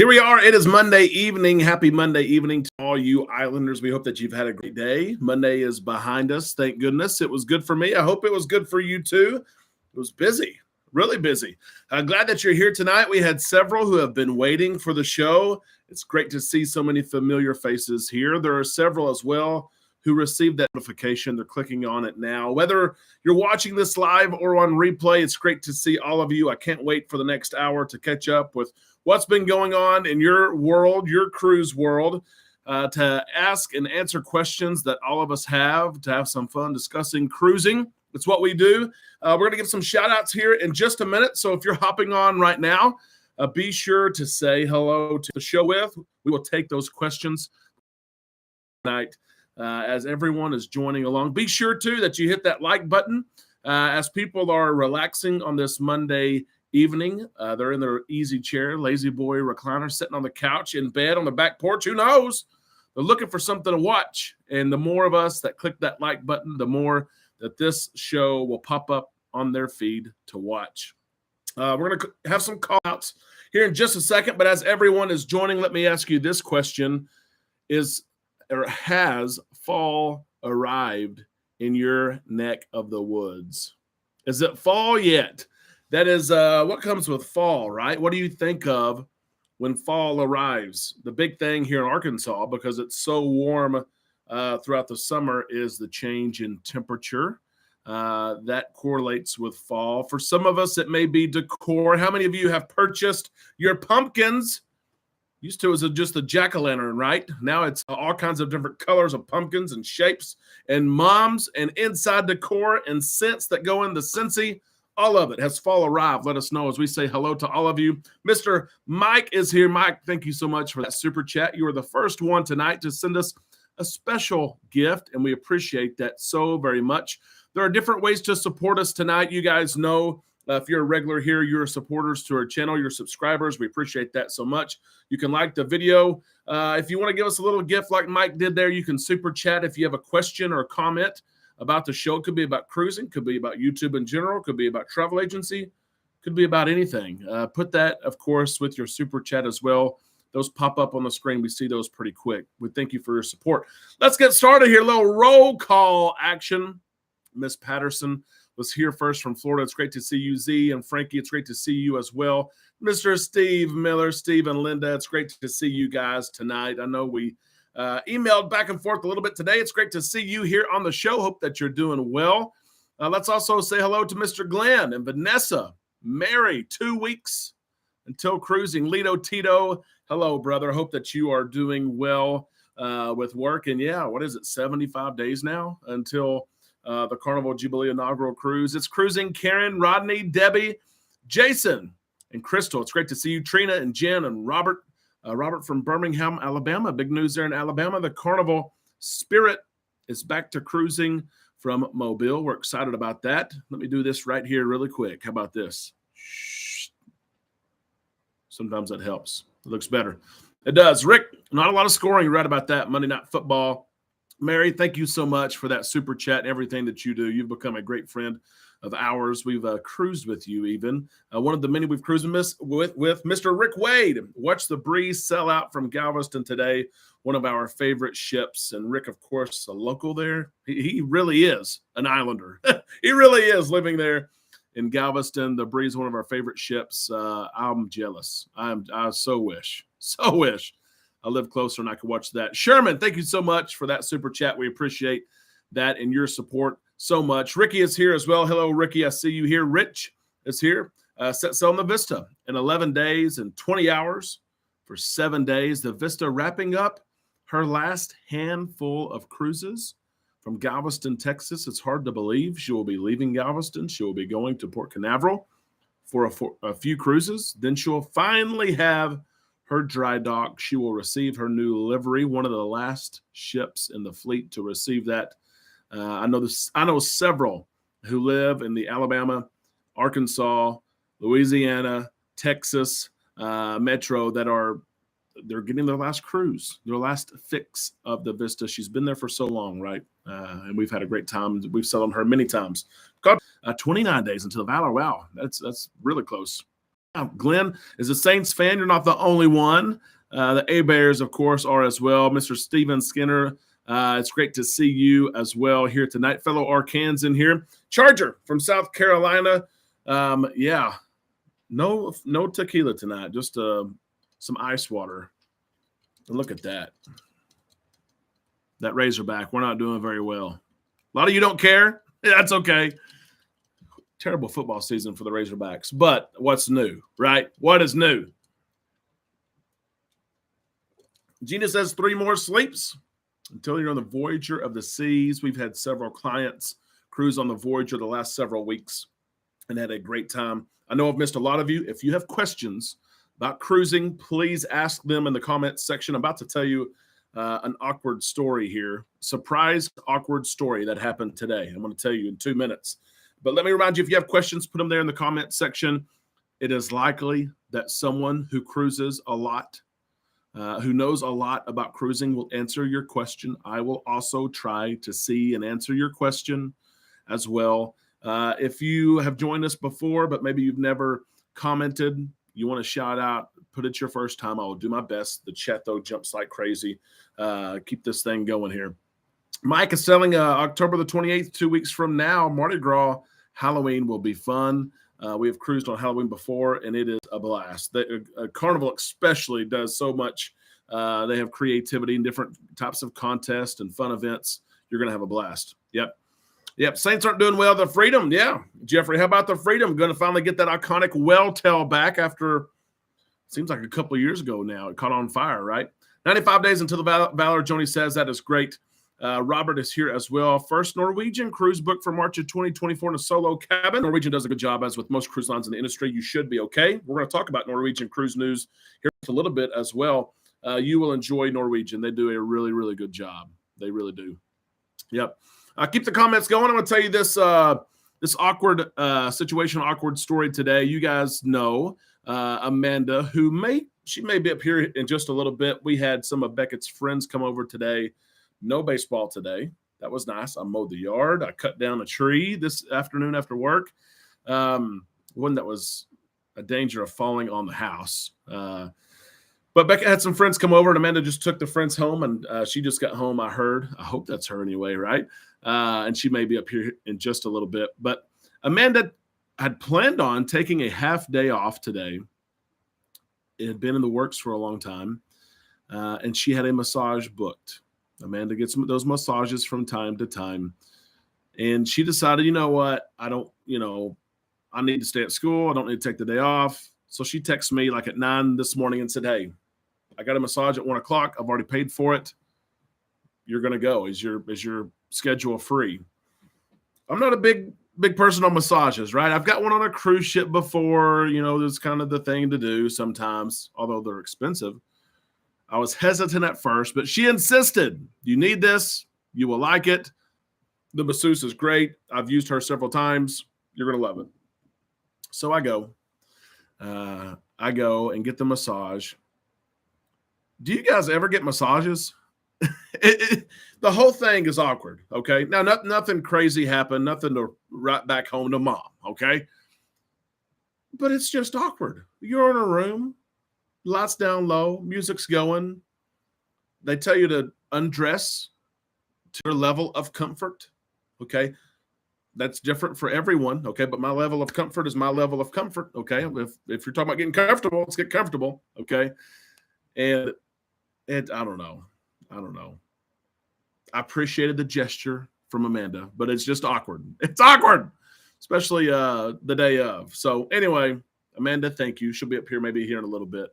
Here we are. It is Monday evening. Happy Monday evening to all you Islanders. We hope that you've had a great day. Monday is behind us. Thank goodness. It was good for me. I hope it was good for you too. It was busy, really busy. Glad that you're here tonight. We had several who have been waiting for the show. It's great to see so many familiar faces here. There are several as well who received that notification. They're clicking on it now. Whether you're watching this live or on replay, it's great to see all of you. I can't wait for the next hour to catch up with what's been going on in your world, your cruise world, to ask and answer questions that all of us have, to have some fun discussing cruising. It's what we do. We're going to give some shout outs here in just a minute. So if you're hopping on right now, be sure to say hello to the show with. We will take those questions tonight as everyone is joining along. Be sure too that you hit that like button as people are relaxing on this Monday evening. They're in their easy chair, lazy boy recliner, sitting on the couch, in bed, on the back porch. Who knows? They're looking for something to watch. And the more of us that click that like button, the more that this show will pop up on their feed to watch. We're going to have some call outs here in just a second. But as everyone is joining, let me ask you this question. Has fall arrived in your neck of the woods? Is it fall yet? That is what comes with fall, right? What do you think of when fall arrives? The big thing here in Arkansas, because it's so warm throughout the summer, is the change in temperature. That correlates with fall. For some of us, it may be decor. How many of you have purchased your pumpkins? Used to, it was just a jack-o'-lantern, right? Now it's all kinds of different colors of pumpkins and shapes and moms and inside decor and scents that go in the Scentsy. All of it. Has fall arrived? Let us know as we say hello to all of you. Mr. Mike is here. Mike, thank you so much for that super chat. You were the first one tonight to send us a special gift, and we appreciate that so very much. There are different ways to support us tonight. You guys know if you're a regular here, you're supporters to our channel, you're subscribers. We appreciate that so much. You can like the video. If you want to give us a little gift like Mike did there, you can super chat if you have a question or a comment about the show. It could be about cruising, could be about YouTube in general, could be about travel agency, could be about anything. Put that, of course, with your super chat as well. Those pop up on the screen. We see those pretty quick. We thank you for your support. Let's get started here. A little roll call action. Miss Patterson was here first from Florida. It's great to see you, Z, and Frankie. It's great to see you as well. Mr. Steve Miller, Steve and Linda, it's great to see you guys tonight. I know we emailed back and forth a little bit today. It's great to see you here on the show. Hope that you're doing well. Let's also say hello to Mr. Glenn and Vanessa. Mary, 2 weeks until cruising. Lido Tito, hello, brother. Hope that you are doing well with work. And yeah, what is it, 75 days now until the Carnival Jubilee inaugural cruise? It's cruising. Karen, Rodney, Debbie, Jason, and Crystal. It's great to see you. Trina and Jen and Robert. Robert from Birmingham, Alabama. Big news there in Alabama. The Carnival Spirit is back to cruising from Mobile. We're excited about that. Let me do this right here really quick. How about this? Shh. Sometimes that helps. It looks better. It does. Rick, not a lot of scoring. You read about that. Monday Night Football. Mary, thank you so much for that super chat and everything that you do. You've become a great friend of ours. We've cruised with you even. One of the many we've cruised with Mr. Rick Wade. Watch the Breeze sell out from Galveston today. One of our favorite ships. And Rick, of course, a local there. He really is an Islander. He really is living there in Galveston. The Breeze, one of our favorite ships. I'm jealous. I so wish I live closer and I could watch that. Sherman, thank you so much for that super chat. We appreciate that and your support so much. Ricky is here as well. Hello, Ricky. I see you here. Rich is here. Set sail on the Vista in 11 days and 20 hours for 7 days. The Vista wrapping up her last handful of cruises from Galveston, Texas. It's hard to believe she will be leaving Galveston. She will be going to Port Canaveral for a few cruises. Then she will finally have her dry dock. She will receive her new livery, one of the last ships in the fleet to receive that. I know several who live in the Alabama, Arkansas, Louisiana, Texas metro they're getting their last cruise, their last fix of the Vista. She's been there for so long, right? And we've had a great time. We've sailed on her many times. 29 days until Valor. Wow, that's really close. Glenn is a Saints fan. You're not the only one. The A-Bears, of course, are as well. Mr. Steven Skinner, it's great to see you as well here tonight. Fellow Arkansan here. Charger from South Carolina. Yeah, no tequila tonight, just some ice water. And look at that. That Razorback, we're not doing very well. A lot of you don't care. That's okay. Terrible football season for the Razorbacks. But what's new, right? What is new? Gina says 3 more sleeps until you're on the Voyager of the Seas. We've had several clients cruise on the Voyager the last several weeks and had a great time. I know I've missed a lot of you. If you have questions about cruising, please ask them in the comments section. I'm about to tell you an awkward story here. Surprise awkward story that happened today. I'm going to tell you in 2 minutes. But let me remind you, if you have questions, put them there in the comment section. It is likely that someone who cruises a lot, who knows a lot about cruising, will answer your question. I will also try to see and answer your question as well. If you have joined us before, but maybe you've never commented, you want to shout out, put it your first time. I will do my best. The chat, though, jumps like crazy. Keep this thing going here. Mike is selling October the 28th, 2 weeks from now. Mardi Gras Halloween will be fun. We have cruised on Halloween before, and it is a blast. Carnival especially does so much. They have creativity and different types of contests and fun events. You're going to have a blast. Yep. Saints aren't doing well. The Freedom, yeah. Jeffrey, how about the Freedom? Going to finally get that iconic well tail back after, seems like a couple of years ago now. It caught on fire, right? 95 days until the Valor. Joni says that is great. Robert is here as well. First Norwegian cruise book for March of 2024 in a solo cabin. Norwegian does a good job, as with most cruise lines in the industry. You should be okay. We're going to talk about Norwegian cruise news here a little bit as well. You will enjoy Norwegian. They do a really, really good job. They really do. Yep. Keep the comments going. I'm going to tell you this awkward situation, awkward story today. You guys know Amanda, who may be up here in just a little bit. We had some of Beckett's friends come over today. No baseball today. That was nice. I mowed the yard. I cut down a tree this afternoon after work. One that was a danger of falling on the house. But Becca had some friends come over, and Amanda just took the friends home, and she just got home, I heard. I hope that's her anyway, right? And she may be up here in just a little bit. But Amanda had planned on taking a half day off today. It had been in the works for a long time, and she had a massage booked. Amanda gets those massages from time to time. And she decided, you know what? I need to stay at school. I don't need to take the day off. So she texted me like at 9 this morning and said, hey, I got a massage at 1 o'clock. I've already paid for it. You're going to go. Is your schedule free? I'm not a big person on massages, right? I've got one on a cruise ship before. There's kind of the thing to do sometimes, although they're expensive. I was hesitant at first, but she insisted, you need this. You will like it. The masseuse is great. I've used her several times. You're going to love it. So I go and get the massage. Do you guys ever get massages? The whole thing is awkward, okay? Now, nothing crazy happened, nothing to write back home to mom, okay? But it's just awkward. You're in a room. Lights down low, music's going. They tell you to undress to your level of comfort, okay? That's different for everyone, okay? But my level of comfort is my level of comfort, okay? If you're talking about getting comfortable, let's get comfortable, okay? And I don't know. I appreciated the gesture from Amanda, but it's just awkward. It's awkward, especially the day of. So anyway, Amanda, thank you. She'll be up here maybe here in a little bit.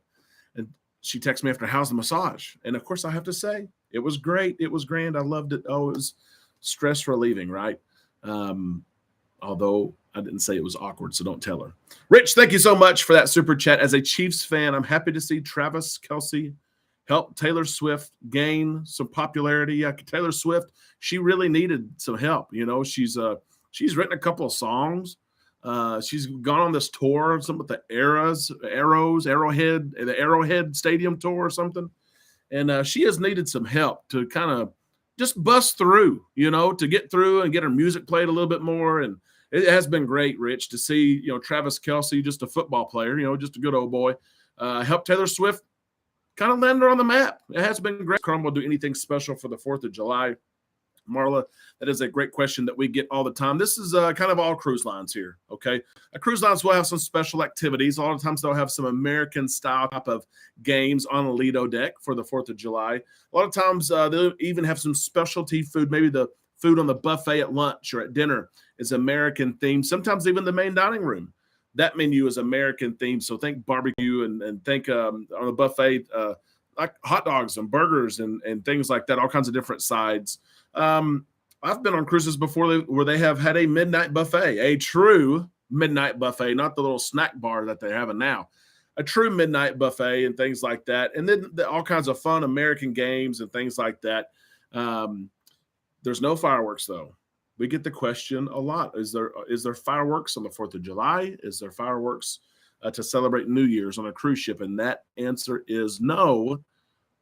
And she texted me after, how's the massage? And of course I have to say, it was great. It was grand. I loved it. Oh, it was stress relieving, right? Although I didn't say it was awkward, so don't tell her. Rich, thank you so much for that super chat. As a Chiefs fan, I'm happy to see Travis Kelce help Taylor Swift gain some popularity. Yeah, Taylor Swift, she really needed some help. She's written a couple of songs. She's gone on this tour, something with the Arrowhead Stadium tour or something. And she has needed some help to kind of just bust through, to get through and get her music played a little bit more. And it has been great, Rich, to see, Travis Kelce, just a football player, just a good old boy, help Taylor Swift kind of land her on the map. It has been great. Carnival do anything special for the 4th of July? Marla, that is a great question that we get all the time. This is kind of all cruise lines here, okay? Cruise lines will have some special activities. A lot of times they'll have some American-style type of games on the Lido deck for the 4th of July. A lot of times they'll even have some specialty food. Maybe the food on the buffet at lunch or at dinner is American-themed. Sometimes even the main dining room, that menu is American-themed. So think barbecue and think on the buffet, like hot dogs and burgers and things like that, all kinds of different sides. I've been on cruises before where they have had a midnight buffet, a true midnight buffet, not the little snack bar that they're having now, a true midnight buffet and things like that. And then all kinds of fun American games and things like that. There's no fireworks though. We get the question a lot. Is there fireworks on the 4th of July? Is there fireworks to celebrate New Year's on a cruise ship? And that answer is no.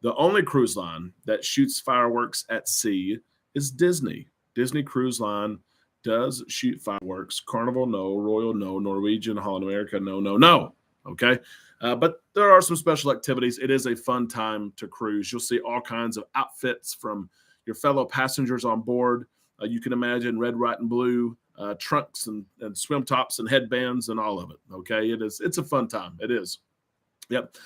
The only cruise line that shoots fireworks at sea is Disney. Disney Cruise Line does shoot fireworks. Carnival, no. Royal, no. Norwegian, Holland America, no. Okay? But there are some special activities. It is a fun time to cruise. You'll see all kinds of outfits from your fellow passengers on board. You can imagine red, white, and blue trunks and swim tops and headbands and all of it. Okay? It's a fun time. It is. Yep.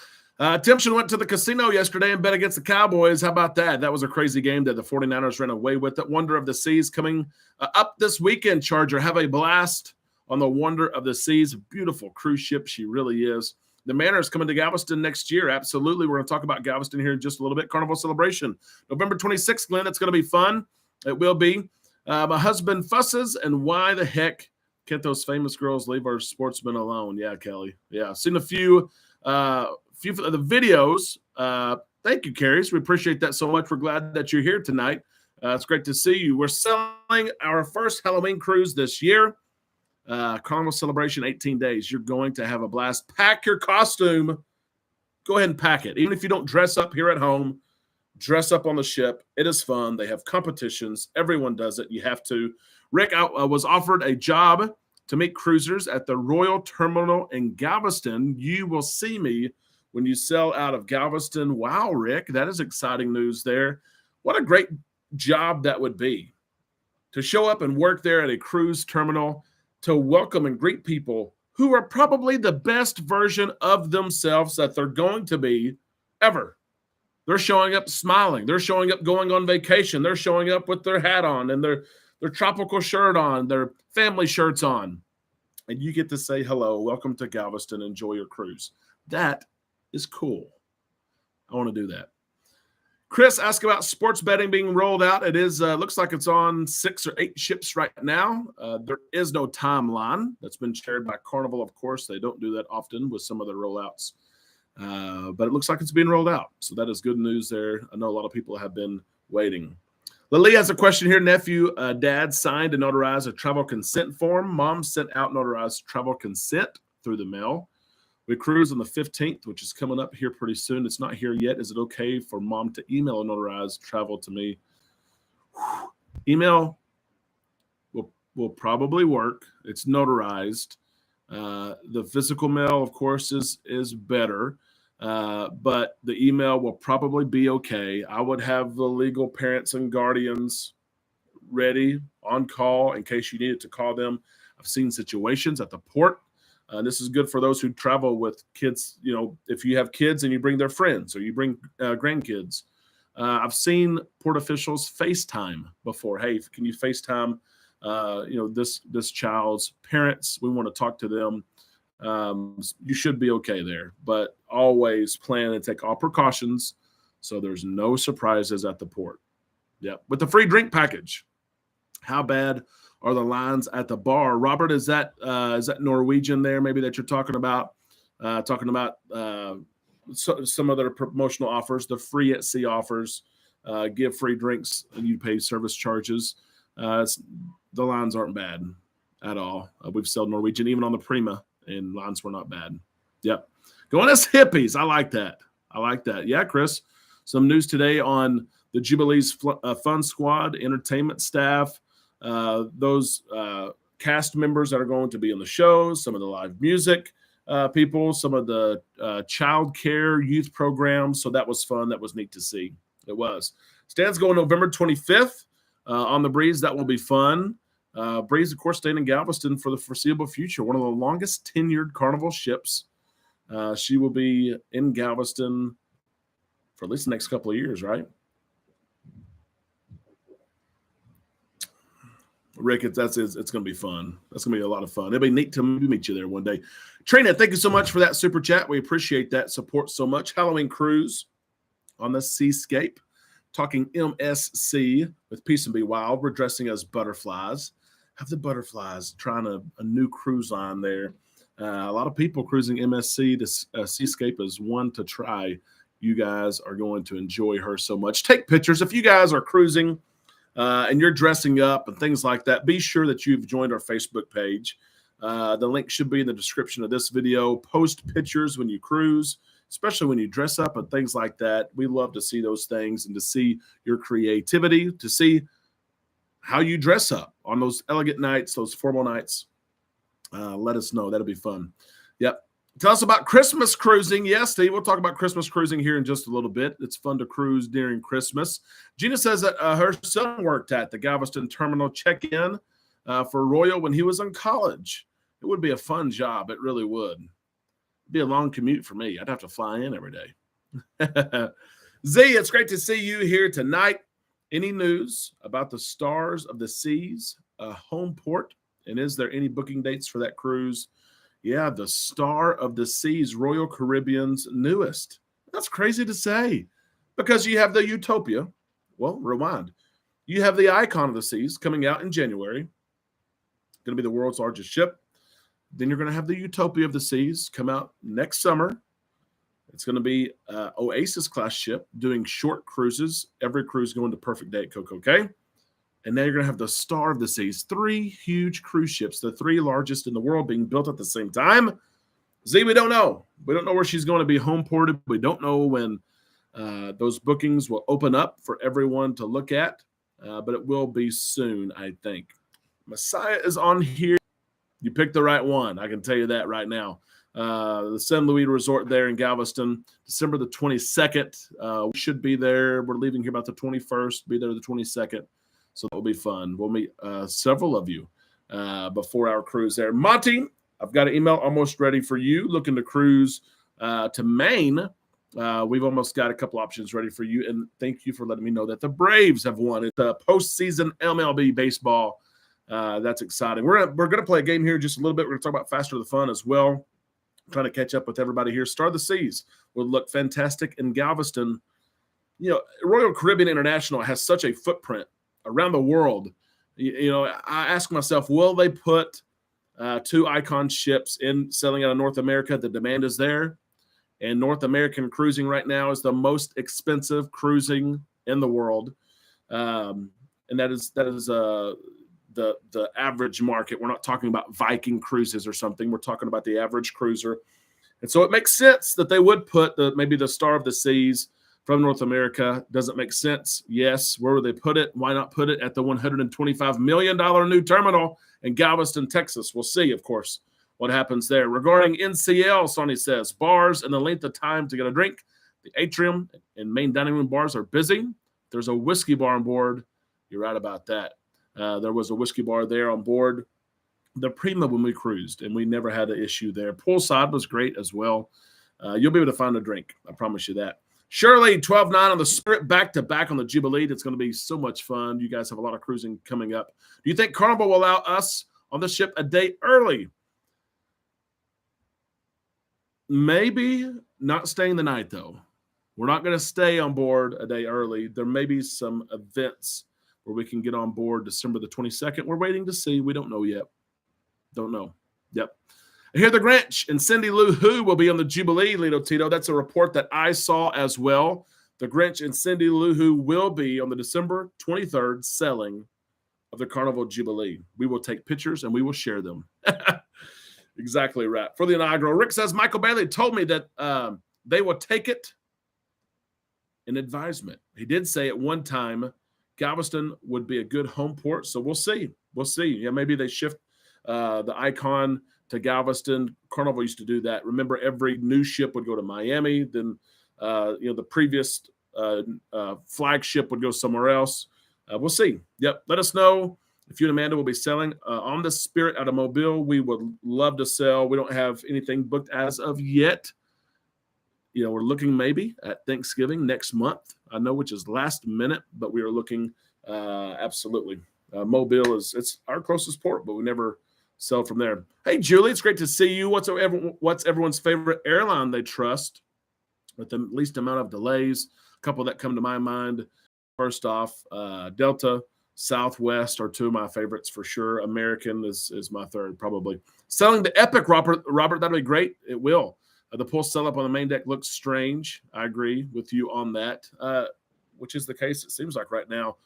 Timpson went to the casino yesterday and bet against the Cowboys. How about that? That was a crazy game that the 49ers ran away with it. Wonder of the Seas coming up this weekend, Charger. Have a blast on the Wonder of the Seas. Beautiful cruise ship. She really is. The Mariners coming to Galveston next year. Absolutely. We're going to talk about Galveston here in just a little bit. Carnival celebration. November 26th, Glenn. It's going to be fun. It will be. My husband fusses, and why the heck can't those famous girls leave our sportsmen alone? Yeah, Kelly. Yeah, I've seen a few of the videos. Thank you, Carries. We appreciate that so much. We're glad that you're here tonight. It's great to see you. We're selling our first Halloween cruise this year. Carnival celebration, 18 days. You're going to have a blast. Pack your costume. Go ahead and pack it. Even if you don't dress up here at home, dress up on the ship. It is fun. They have competitions. Everyone does it. You have to. Rick, I was offered a job to meet cruisers at the Royal Terminal in Galveston. You will see me when you sell out of Galveston. Wow, Rick, that is exciting news there. What a great job that would be to show up and work there at a cruise terminal to welcome and greet people who are probably the best version of themselves that they're going to be ever. They're showing up smiling. They're showing up going on vacation. They're showing up with their hat on and their tropical shirt on, their family shirts on. And you get to say hello, welcome to Galveston, enjoy your cruise. That is cool. I want to do that. Chris asked about sports betting being rolled out. It is looks like it's on 6 or 8 ships right now. There is no timeline. That's been shared by Carnival, of course. They don't do that often with some of their rollouts. But it looks like it's being rolled out. So that is good news there. I know a lot of people have been waiting. Lily has a question here. Nephew, dad signed and notarized a travel consent form. Mom sent out notarized travel consent through the mail. We cruise on the 15th, which is coming up here pretty soon. It's not here yet. Is it okay for mom to email a notarized travel to me? Email will probably work. It's notarized. The physical mail, of course, is better. But the email will probably be okay. I would have the legal parents and guardians ready on call in case you needed to call them. I've seen situations at the port. This is good for those who travel with kids. You know, if you have kids and you bring their friends or you bring grandkids. I've seen port officials FaceTime before. Hey, can you FaceTime, this child's parents? We want to talk to them. You should be okay there, but always plan and take all precautions so there's no surprises at the port. Yep. With the free drink package, how bad are the lines at the bar? Robert, is that Norwegian there maybe that you're talking about? Some of their promotional offers, the free at sea offers, give free drinks and you pay service charges. The lines aren't bad at all. We've sold Norwegian even on the Prima, and lines were not bad. Yep. Going as hippies. I like that. Yeah, Chris. Some news today on the Jubilee's Fun Squad, entertainment staff. Those cast members that are going to be on the shows, some of the live music people, some of the child care youth programs. So that was fun. That was neat to see. It was. Stan's going November 25th on the Breeze. That will be fun. Breeze, of course, staying in Galveston for the foreseeable future. One of the longest tenured Carnival ships. She will be in Galveston for at least the next couple of years, right? Rick, it's going to be fun. That's going to be a lot of fun. It'll be neat to meet you there one day. Trina, thank you so much for that super chat. We appreciate that support so much. Halloween cruise on the Seascape, talking MSC with Peace and Be Wild. We're dressing as butterflies. Have the butterflies trying a new cruise line there. A lot of people cruising MSC to Seascape is one to try. You guys are going to enjoy her so much. Take pictures. If you guys are cruising and you're dressing up and things like that, be sure that you've joined our Facebook page. The link should be in the description of this video. Post pictures when you cruise, especially when you dress up and things like that. We love to see those things and to see your creativity, to see how you dress up on those elegant nights, those formal nights. Let us know. That'll be fun. Yep. Tell us about Christmas cruising. Yes, Steve, we'll talk about Christmas cruising here in just a little bit. It's fun to cruise during Christmas. Gina says that her son worked at the Galveston Terminal check-in for Royal when he was in college. It would be a fun job. It really would. It'd be a long commute for me. I'd have to fly in every day. Z, it's great to see you here tonight. Any news about the Stars of the Seas home port? And is there any booking dates for that cruise? Yeah, the Star of the Seas, Royal Caribbean's newest. That's crazy to say because you have the Utopia. Well, rewind. You have the Icon of the Seas coming out in January. Going to be the world's largest ship. Then you're going to have the Utopia of the Seas come out next summer. It's going to be Oasis class ship doing short cruises. Every cruise going to Perfect Day at Coco Cay. And now you're going to have the Star of the Seas, 3 huge cruise ships, the 3 largest in the world being built at the same time. Z, we don't know. We don't know where she's going to be home ported. We don't know when those bookings will open up for everyone to look at, but it will be soon, I think. Messiah is on here. You picked the right one. I can tell you that right now. The San Luis Resort there in Galveston, December the 22nd. We should be there. We're leaving here about the 21st, be there the 22nd. So that will be fun. We'll meet several of you before our cruise there. Monty, I've got an email almost ready for you. Looking to cruise to Maine. We've almost got a couple options ready for you. And thank you for letting me know that the Braves have won. It's postseason MLB baseball. That's exciting. We're gonna play a game here in just a little bit. We're gonna talk about Faster the Fun as well. I'm trying to catch up with everybody here. Star of the Seas will look fantastic in Galveston. You know, Royal Caribbean International has such a footprint around the world. You know, I ask myself, will they put 2 Icon ships in selling out of North America? The demand is there. And North American cruising right now is the most expensive cruising in the world. And that is the average market. We're not talking about Viking cruises or something. We're talking about the average cruiser. And so it makes sense that they would put maybe the Star of the Seas from North America. Doesn't make sense. Yes. Where would they put it? Why not put it at the $125 million new terminal in Galveston, Texas? We'll see, of course, what happens there. Regarding NCL, Sonny says, bars and the length of time to get a drink. The atrium and main dining room bars are busy. There's a whiskey bar on board. You're right about that. There was a whiskey bar there on board the Prima when we cruised, and we never had an issue there. Poolside was great as well. You'll be able to find a drink. I promise you that. Shirley, 12-9 on the Spirit, back-to-back on the Jubilee. It's going to be so much fun. You guys have a lot of cruising coming up. Do you think Carnival will allow us on the ship a day early? Maybe. Not staying the night, though. We're not going to stay on board a day early. There may be some events where we can get on board December the 22nd. We're waiting to see. We don't know yet. Don't know. Yep. And here the Grinch and Cindy Lou Who will be on the Jubilee, Lito Tito. That's a report that I saw as well. The Grinch and Cindy Lou Who will be on the December 23rd selling of the Carnival Jubilee. We will take pictures and we will share them. Exactly right. For the inaugural, Rick says, Michael Bailey told me that they will take it in advisement. He did say at one time Galveston would be a good home port, so we'll see. We'll see. Yeah, maybe they shift the Icon to Galveston. Carnival used to do that. Remember, every new ship would go to Miami. Then, the previous flagship would go somewhere else. We'll see. Yep. Let us know if you and Amanda will be selling on the Spirit out of Mobile. We would love to sell. We don't have anything booked as of yet. We're looking maybe at Thanksgiving next month. I know, which is last minute, but we are looking absolutely. Mobile it's our closest port, but we never sell from there. Hey, Julie, it's great to see you. What's everyone's favorite airline they trust with the least amount of delays? A couple that come to my mind. First off, Delta, Southwest are two of my favorites for sure. American is my third, probably. Selling the Epic, Robert, that'll be great. It will. The pull sell up on the main deck looks strange. I agree with you on that, which is the case, it seems like right now,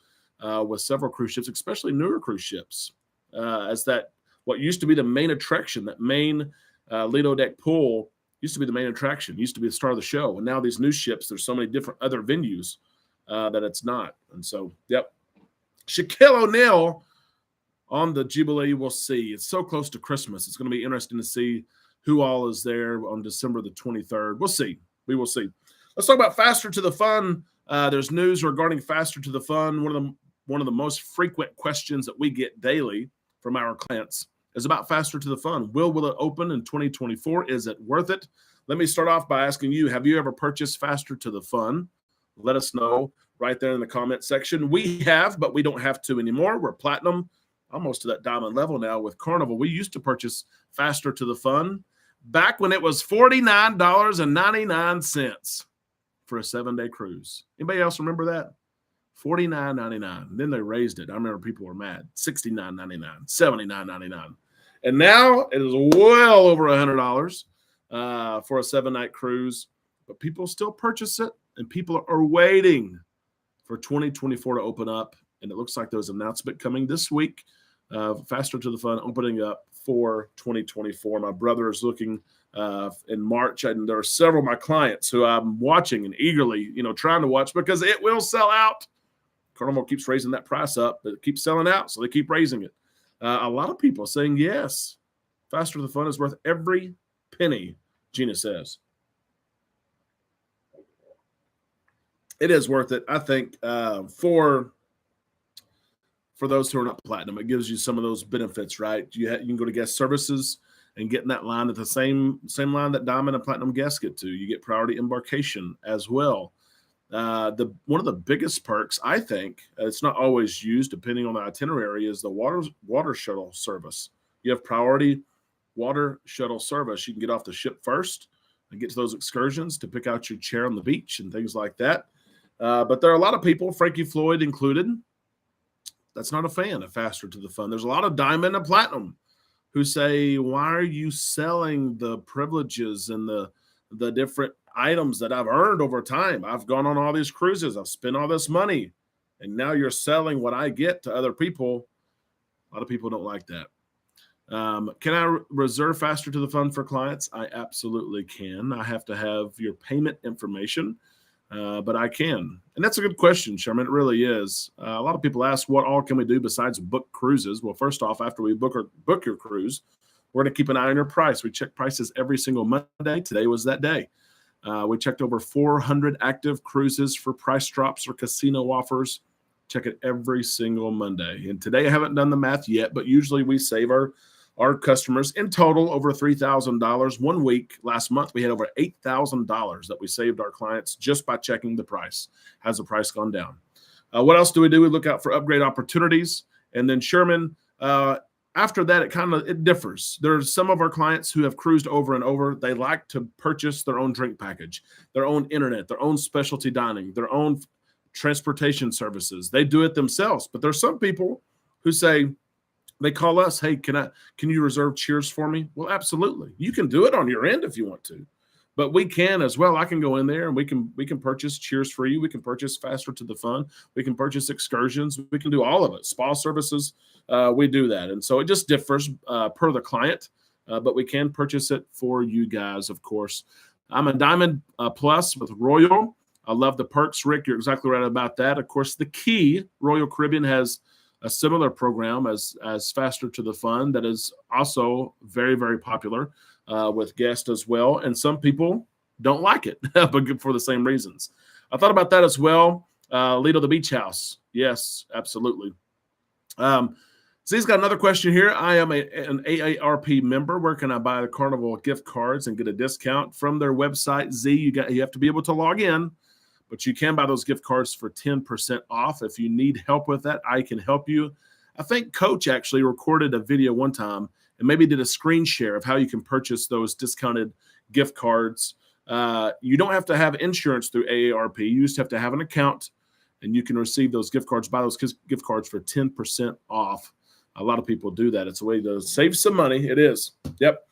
with several cruise ships, especially newer cruise ships, as that what used to be the main attraction, that main Lido deck pull used to be the main attraction, used to be the star of the show. And now these new ships, there's so many different other venues that it's not. And so, yep. Shaquille O'Neal on the Jubilee, we'll see. It's so close to Christmas. It's going to be interesting to see who all is there on December the 23rd. We'll see. We will see. Let's talk about Faster to the Fun. There's news regarding Faster to the Fun. One of the most frequent questions that we get daily from our clients is about Faster to the Fun. Will it open in 2024? Is it worth it? Let me start off by asking you, have you ever purchased Faster to the Fun? Let us know right there in the comment section. We have, but we don't have to anymore. We're platinum, almost to that diamond level now with Carnival. We used to purchase Faster to the Fun back when it was $49.99 for a 7-day cruise. Anybody else remember that? $49.99. Then they raised it. I remember people were mad. $69.99, $79.99. And now it is well over $100 for a 7-night cruise. But people still purchase it, and people are waiting for 2024 to open up. And it looks like there's an announcement coming this week. Faster to the Fun opening up for 2024. My brother is looking in March, and there are several of my clients who I'm watching and eagerly, trying to watch because it will sell out. Carnival keeps raising that price up, but it keeps selling out, so they keep raising it. A lot of people saying yes, Faster to the Fun is worth every penny, Gina says. It is worth it, I think, for those who are not platinum. It gives you some of those benefits, right? You can go to guest services and get in that line at the same line that diamond and platinum guests get to. You get priority embarkation as well. One of the biggest perks, I think, it's not always used depending on the itinerary, is the water shuttle service. You have priority water shuttle service. You can get off the ship first and get to those excursions to pick out your chair on the beach and things like that. But there are a lot of people, Frankie Floyd included, that's not a fan of Faster to the Fun. There's a lot of diamond and platinum who say, why are you selling the privileges and the different items that I've earned over time? I've gone on all these cruises. I've spent all this money. And now you're selling what I get to other people. A lot of people don't like that. Can I reserve Faster to the Fun for clients? I absolutely can. I have to have your payment information. But I can. And that's a good question, Sherman. It really is. A lot of people ask, what all can we do besides book cruises? Well, first off, after we book your cruise, we're going to keep an eye on your price. We check prices every single Monday. Today was that day. We checked over 400 active cruises for price drops or casino offers. Check it every single Monday. And today I haven't done the math yet, but usually we save our customers in total over $3,000. 1 week last month, we had over $8,000 that we saved our clients just by checking the price. Has the price gone down? What else do? We look out for upgrade opportunities. And then Sherman, after that, it differs. There's some of our clients who have cruised over and over. They like to purchase their own drink package, their own internet, their own specialty dining, their own transportation services. They do it themselves. But there's some people who say, they call us, hey, can you reserve cheers for me? Well, absolutely. You can do it on your end if you want to, but we can as well. I can go in there and we can purchase cheers for you. We can purchase Faster to the Fun. We can purchase excursions. We can do all of it. Spa services. We do that. And so it just differs per the client, but we can purchase it for you guys, of course. I'm a Diamond Plus with Royal. I love the perks, Rick. You're exactly right about that. Of course, the key, Royal Caribbean has a similar program as Faster to the Fun that is also very, very popular with guests as well. And some people don't like it, but for the same reasons. I thought about that as well. Lido the Beach House. Yes, absolutely. Z's got another question here. I am an AARP member. Where can I buy the Carnival gift cards and get a discount from their website? Z, you have to be able to log in, but you can buy those gift cards for 10% off. If you need help with that, I can help you. I think Coach actually recorded a video one time and maybe did a screen share of how you can purchase those discounted gift cards. You don't have to have insurance through AARP. You just have to have an account, and you can receive those gift cards, buy those gift cards for 10% off. A lot of people do that. It's a way to save some money. It is. Yep.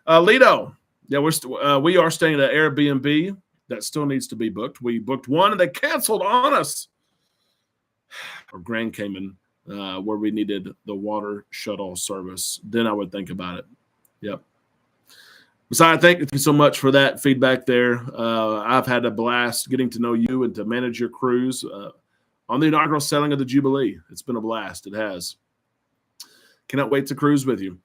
Lido. Yeah, we are staying at an Airbnb that still needs to be booked. We booked one, and they canceled on us. Or Grand Cayman, where we needed the water shuttle service. Then I would think about it. Yep. Messiah, thank you so much for that feedback there. I've had a blast getting to know you and to manage your cruise on the inaugural sailing of the Jubilee. It's been a blast. It has. Cannot wait to cruise with you.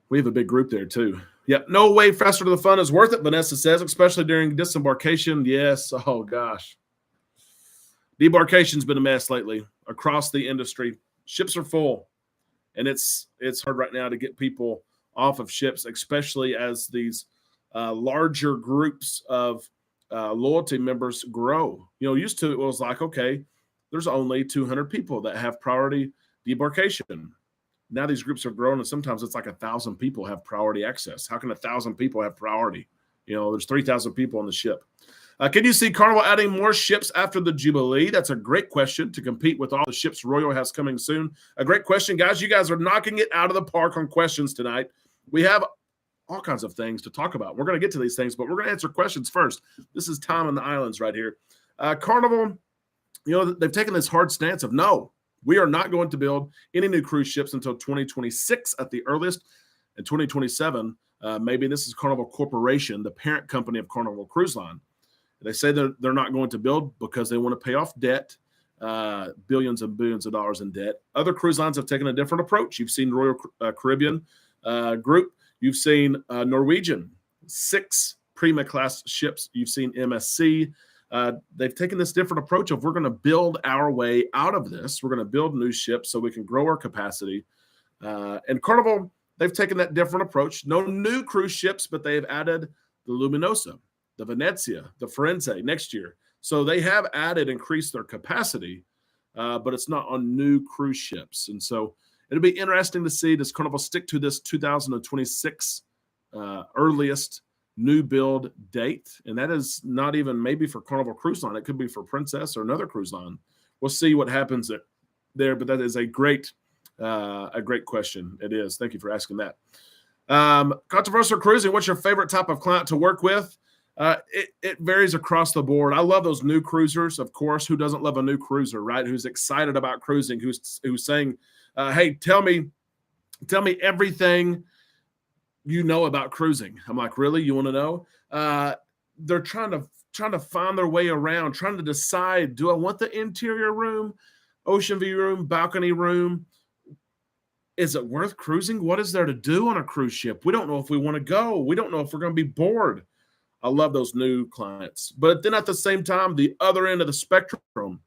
We have a big group there, too. Yep. No way Faster to the Fun is worth it, Vanessa says, especially during disembarkation. Yes. Oh, gosh. Debarkation's been a mess lately across the industry. Ships are full, and it's hard right now to get people off of ships, especially as these larger groups of loyalty members grow. Used to it was like, okay, there's only 200 people that have priority debarkation. Now these groups have grown, and sometimes it's like 1,000 people have priority access. How can 1,000 people have priority? There's 3,000 people on the ship. Can you see Carnival adding more ships after the Jubilee? That's a great question to compete with all the ships Royal has coming soon. A great question, guys. You guys are knocking it out of the park on questions tonight. We have all kinds of things to talk about. We're going to get to these things, but we're going to answer questions first. This is Tom on the Islands right here. Carnival, they've taken this hard stance of no, we are not going to build any new cruise ships until 2026 at the earliest. In 2027, maybe this is Carnival Corporation, the parent company of Carnival Cruise Line. They say they're not going to build because they want to pay off debt, billions and billions of dollars in debt. Other cruise lines have taken a different approach. You've seen Royal Caribbean Group. You've seen Norwegian, 6 Prima class ships. You've seen MSC. They've taken this different approach of we're going to build our way out of this. We're going to build new ships so we can grow our capacity. And Carnival, they've taken that different approach. No new cruise ships, but they've added the Luminosa, the Venezia, the Firenze next year. So they have increased their capacity, but it's not on new cruise ships. And so it'll be interesting to see, does Carnival stick to this 2026 earliest new build date? And that is not even maybe for Carnival Cruise Line. It could be for Princess or another cruise line. We'll see what happens there, but that is a great question. It is. Thank you for asking that. Controversial cruising, what's your favorite type of client to work with? It varies across the board. I love those new cruisers, of course. Who doesn't love a new cruiser, right? Who's excited about cruising, who's saying, hey, tell me everything you know about cruising. I'm like, really? You want to know? They're trying to find their way around, trying to decide, do I want the interior room, ocean view room, balcony room? Is it worth cruising? What is there to do on a cruise ship? We don't know if we want to go. We don't know if we're going to be bored. I love those new clients. But then at the same time, the other end of the spectrum,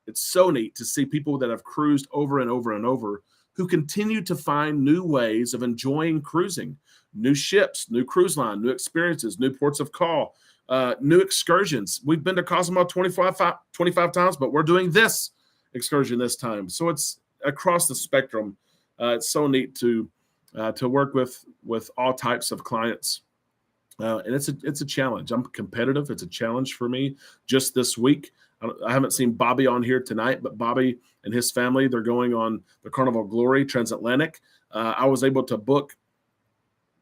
it's so neat to see people that have cruised over and over and over who continue to find new ways of enjoying cruising, new ships, new cruise line, new experiences, new ports of call, new excursions. We've been to Cozumel 25 times, but we're doing this excursion this time. So it's across the spectrum. It's so neat to work with all types of clients. And it's a challenge. I'm competitive. It's a challenge for me. Just this week, I haven't seen Bobby on here tonight, but Bobby and his family, they're going on the Carnival Glory Transatlantic. I was able to book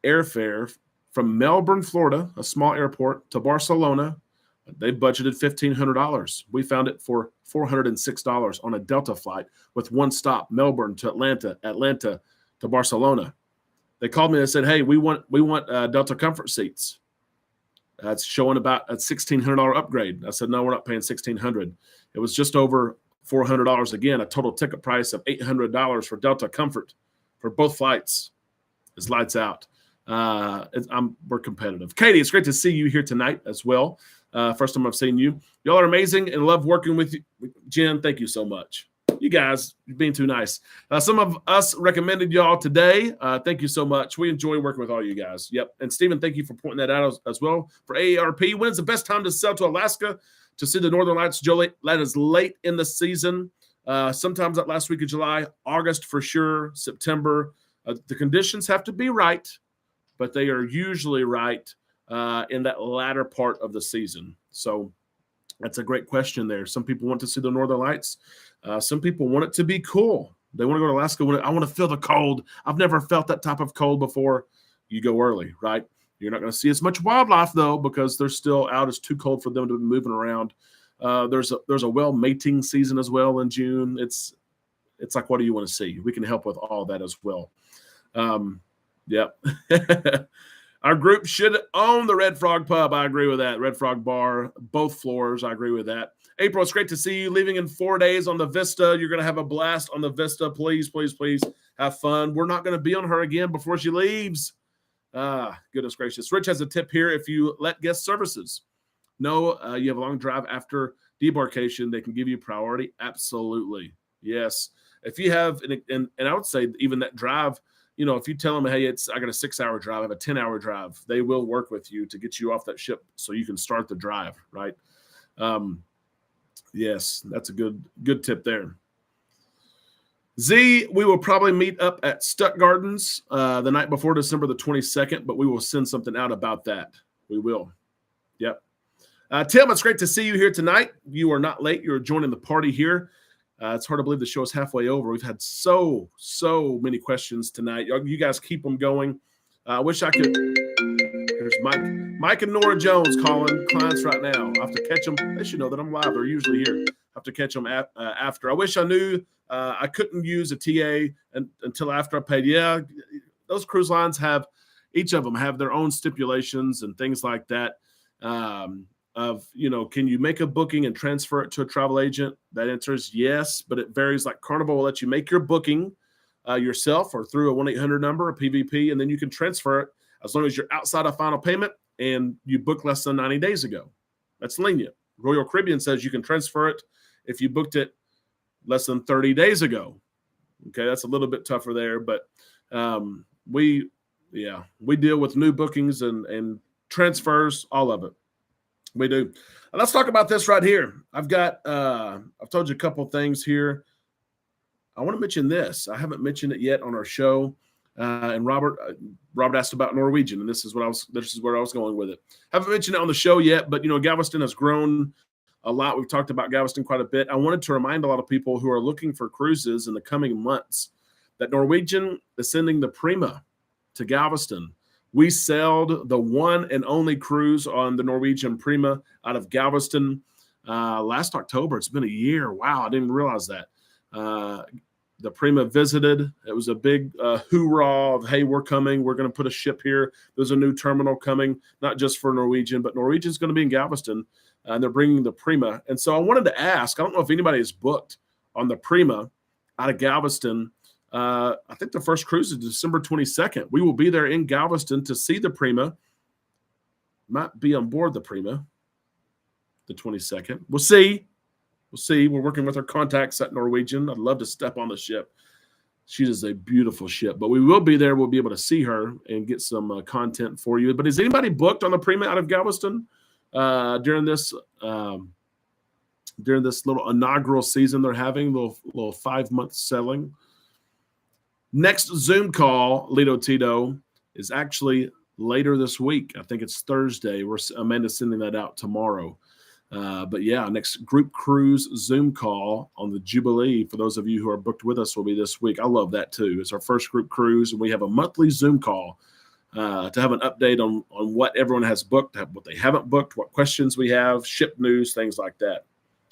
airfare from Melbourne, Florida, a small airport, to Barcelona. They budgeted $1,500. We found it for $406 on a Delta flight with one stop, Melbourne to Atlanta, Atlanta to Barcelona. They called me and said, hey, we want Delta comfort seats. It's showing about a $1,600 upgrade. I said, no, we're not paying $1,600. It was just over $400 again, a total ticket price of $800 for Delta Comfort for both flights. It's lights out. We're competitive. Katie, it's great to see you here tonight as well. First time I've seen you. Y'all are amazing and love working with you. Jen, thank you so much. You guys, you're being too nice. Some of us recommended y'all today. Thank you so much. We enjoy working with all you guys. Yep. And Stephen, thank you for pointing that out as well. For AARP, when's the best time to sail to Alaska to see the Northern Lights, Jolie? That is late in the season. Sometimes that last week of July, August for sure, September. The conditions have to be right, but they are usually right in that latter part of the season. So that's a great question there. Some people want to see the Northern Lights. Some people want it to be cool. They want to go to Alaska. I want to feel the cold. I've never felt that type of cold before. You go early, right? You're not going to see as much wildlife, though, because they're still out. It's too cold for them to be moving around. There's a whale mating season as well in June. It's like, what do you want to see? We can help with all that as well. Yep. Our group should own the Red Frog Pub. I agree with that. Red Frog Bar, both floors. I agree with that. April, it's great to see you leaving in 4 days on the Vista. You're going to have a blast on the Vista. Please, please, please have fun. We're not going to be on her again before she leaves. Goodness gracious. Rich has a tip here. If you let guest services know you have a long drive after debarkation, they can give you priority. Absolutely. Yes. If you have, and I would say even that drive, if you tell them, hey, I got a 6-hour drive, I have a 10-hour drive, they will work with you to get you off that ship so you can start the drive, right? Yes, that's a good tip there. Z, we will probably meet up at Stuck Gardens the night before December the 22nd, but we will send something out about that. We will. Yep. Tim, it's great to see you here tonight. You are not late. You're joining the party here. It's hard to believe the show is halfway over. We've had so many questions tonight. You guys keep them going. I wish I could. Here's Mike and Nora Jones calling clients right now. I have to catch them. They should know that I'm live. They're usually here. I have to catch them after. I wish I knew I couldn't use a TA until after I paid. Yeah, those cruise lines each of them have their own stipulations and things like that. Can you make a booking and transfer it to a travel agent? That answer is yes, but it varies. Like Carnival will let you make your booking yourself or through a 1-800 number, a PVP, and then you can transfer it as long as you're outside of final payment and you booked less than 90 days ago. That's lenient. Royal Caribbean says you can transfer it if you booked it less than 30 days ago. Okay, that's a little bit tougher there, but we deal with new bookings and transfers, all of it. We do. Let's talk about this right here. I've told you a couple things here. I want to mention this. I haven't mentioned it yet on our show. And Robert asked about Norwegian, and this is where I was going with it. Haven't mentioned it on the show yet, but Galveston has grown a lot. We've talked about Galveston quite a bit. I wanted to remind a lot of people who are looking for cruises in the coming months that Norwegian is sending the Prima to Galveston. We sailed the one and only cruise on the Norwegian Prima out of Galveston last October. It's been a year. Wow, I didn't realize that. The Prima visited. It was a big hoorah of, hey, we're coming. We're going to put a ship here. There's a new terminal coming, not just for Norwegian, but Norwegian's going to be in Galveston, and they're bringing the Prima. And so I wanted to ask, I don't know if anybody is booked on the Prima out of Galveston. I think the first cruise is December 22nd. We will be there in Galveston to see the Prima. Might be on board the Prima the 22nd. We'll see. We're working with our contacts at Norwegian. I'd love to step on the ship. She is a beautiful ship, but we will be there. We'll be able to see her and get some content for you. But is anybody booked on the Prima out of Galveston during this little inaugural season they're having, little 5-month selling? Next Zoom call, Lido Tito, is actually later this week. I think it's Thursday. Amanda's sending that out tomorrow. But yeah, next group cruise Zoom call on the Jubilee, for those of you who are booked with us, will be this week. I love that too. It's our first group cruise, and we have a monthly Zoom call to have an update on what everyone has booked, what they haven't booked, what questions we have, ship news, things like that.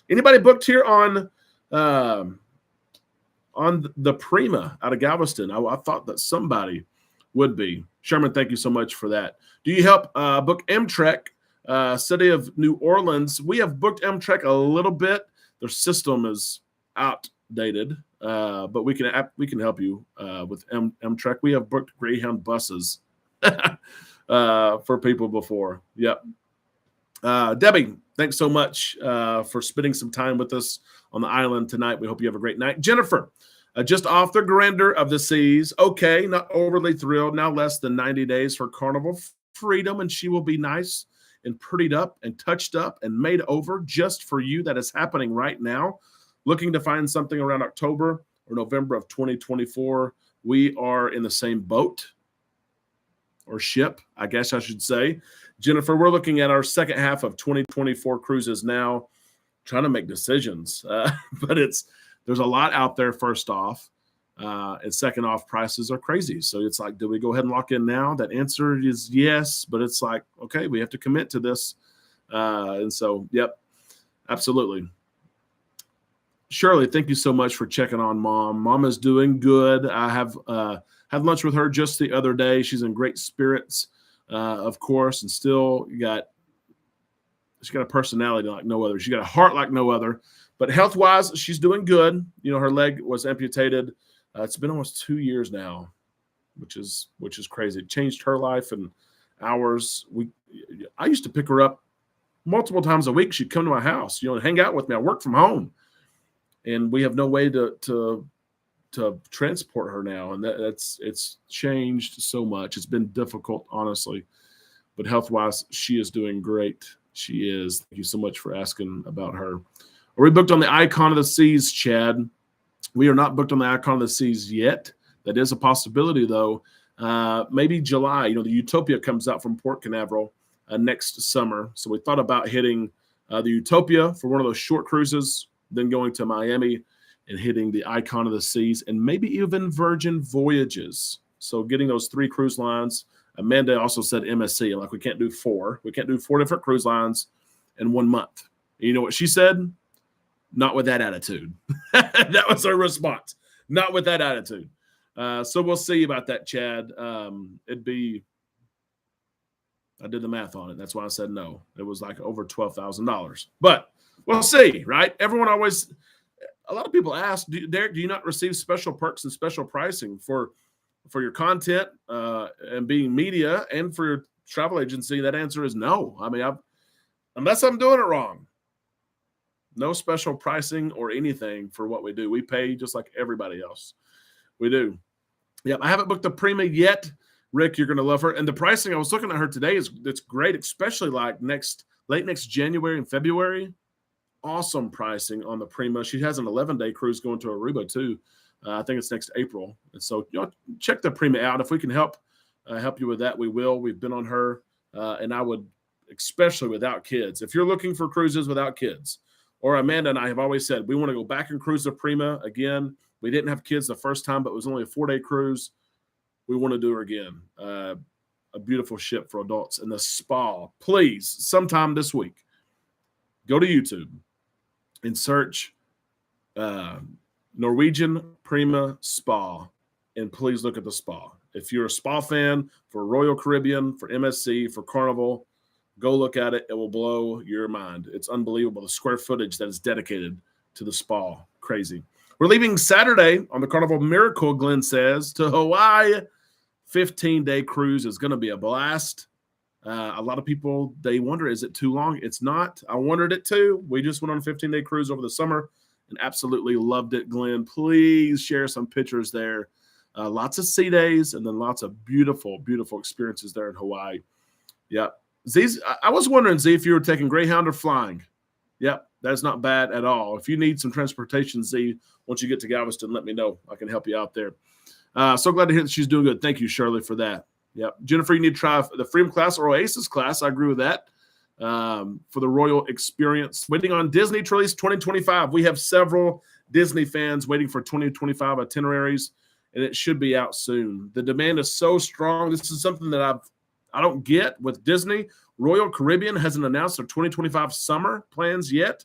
Anybody booked here on the Prima out of Galveston? I thought that somebody would be. Sherman, thank you so much for that. Do you help book Amtrak? City of New Orleans? We have booked Amtrak a little bit. Their system is outdated, but we can help you with Amtrak. We have booked Greyhound buses for people before. Yep. Debbie, thanks so much for spending some time with us on the island tonight. We hope you have a great night. Jennifer, just off the grandeur of the seas. Okay, not overly thrilled. Now less than 90 days for Carnival Freedom, and she will be nice and prettied up and touched up and made over just for you. That is happening right now. Looking to find something around October or November of 2024. We are in the same boat or ship, I guess I should say. Jennifer, we're looking at our second half of 2024 cruises now, trying to make decisions. But there's a lot out there, first off. And second off, prices are crazy. So it's like, do we go ahead and lock in now? That answer is yes, but it's like, okay, we have to commit to this. And so, yep, absolutely. Shirley, thank you so much for checking on Mom. Mom is doing good. I have had lunch with her just the other day. She's in great spirits, of course, and still she's got a personality like no other. She's got a heart like no other. But health-wise, she's doing good. You know, her leg was amputated. It's been almost 2 years now, which is crazy. It changed her life and ours. I used to pick her up multiple times a week. She'd come to my house, you know, and hang out with me. I work from home, and we have no way to transport her now, and it's changed so much. It's been difficult, honestly, but health-wise, she is doing great. She is. Thank you so much for asking about her. Are we booked on the Icon of the Seas, Chad? We are not booked on the Icon of the Seas yet. That is a possibility, though. Maybe July. You know, the Utopia comes out from Port Canaveral next summer. So we thought about hitting the Utopia for one of those short cruises, then going to Miami and hitting the Icon of the Seas, and maybe even Virgin Voyages. So getting those 3 cruise lines. Amanda also said MSC. Like, we can't do 4. We can't do 4 different cruise lines in 1 month. And you know what she said? Not with that attitude. That was her response. Not with that attitude. So we'll see about that, Chad. I did the math on it. That's why I said no. It was like over $12,000. But we'll see, right? A lot of people ask, Derek, do you not receive special perks and special pricing for your content and being media and for your travel agency? That answer is no. I mean, unless I'm doing it wrong. No special pricing or anything for what we do. We pay just like everybody else. We do. Yep, I haven't booked the Prima yet. Rick, you're going to love her. And the pricing, I was looking at her today, it's great, especially like late next January and February. Awesome pricing on the Prima. She has an 11-day cruise going to Aruba too. I think it's next April. And so, you know, check the Prima out. If we can help you with that, we will. We've been on her, and I would, especially without kids. If you're looking for cruises without kids, or Amanda and I have always said, we want to go back and cruise the Prima again. We didn't have kids the first time, but it was only a 4-day cruise. We want to do her again. A beautiful ship for adults. And the spa, please, sometime this week, go to YouTube and search Norwegian Prima Spa, and please look at the spa. If you're a spa fan for Royal Caribbean, for MSC, for Carnival, go look at it. It will blow your mind. It's unbelievable, the square footage that is dedicated to the spa. Crazy. We're leaving Saturday on the Carnival Miracle, Glenn says, to Hawaii. 15-day cruise is going to be a blast. A lot of people, they wonder, is it too long? It's not. I wondered it too. We just went on a 15-day cruise over the summer and absolutely loved it, Glenn. Please share some pictures there. Lots of sea days and then lots of beautiful, beautiful experiences there in Hawaii. Yep. I was wondering, Z, if you were taking Greyhound or flying. Yep, that's not bad at all. If you need some transportation, Z, once you get to Galveston, let me know. I can help you out there. So glad to hear that she's doing good. Thank you, Shirley, for that. Yep. Jennifer, you need to try the Freedom class or Oasis class. I agree with that. For the Royal Experience. Waiting on Disney to release 2025. We have several Disney fans waiting for 2025 itineraries, and it should be out soon. The demand is so strong. This is something that I don't get with Disney. Royal Caribbean hasn't announced their 2025 summer plans yet.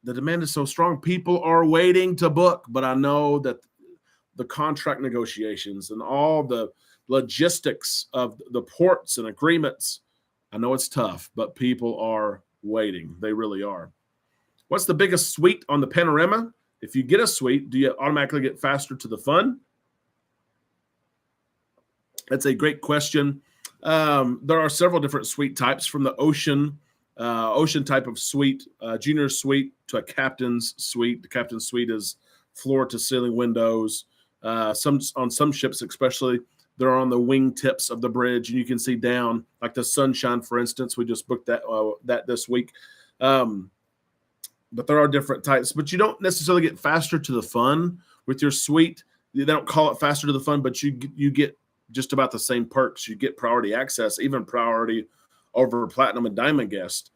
The demand is so strong. People are waiting to book, but I know that the contract negotiations and all the logistics of the ports and agreements, I know it's tough, but people are waiting. They really are. What's the biggest suite on the panorama? If you get a suite, do you automatically get faster to the fun? That's a great question. There are several different suite types, from the ocean type of suite, junior suite, to a captain's suite. The captain's suite is floor to ceiling windows. On some ships, especially, they're on the wing tips of the bridge, and you can see down, like the Sunshine, for instance. We just booked that this week. But there are different types. But you don't necessarily get faster to the fun with your suite. They don't call it faster to the fun, but you get just about the same perks. You get priority access, even priority over platinum and diamond guest.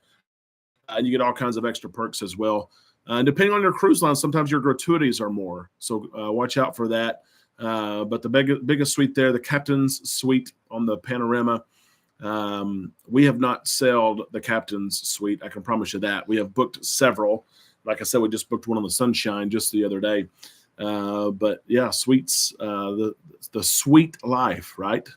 And you get all kinds of extra perks as well. And depending on your cruise line, sometimes your gratuities are more. So watch out for that. But the biggest suite there, the captain's suite on the panorama, we have not sailed the captain's suite. I can promise you that. We have booked several. Like I said, we just booked one on the Sunshine just the other day. But yeah, suites, the sweet life, right?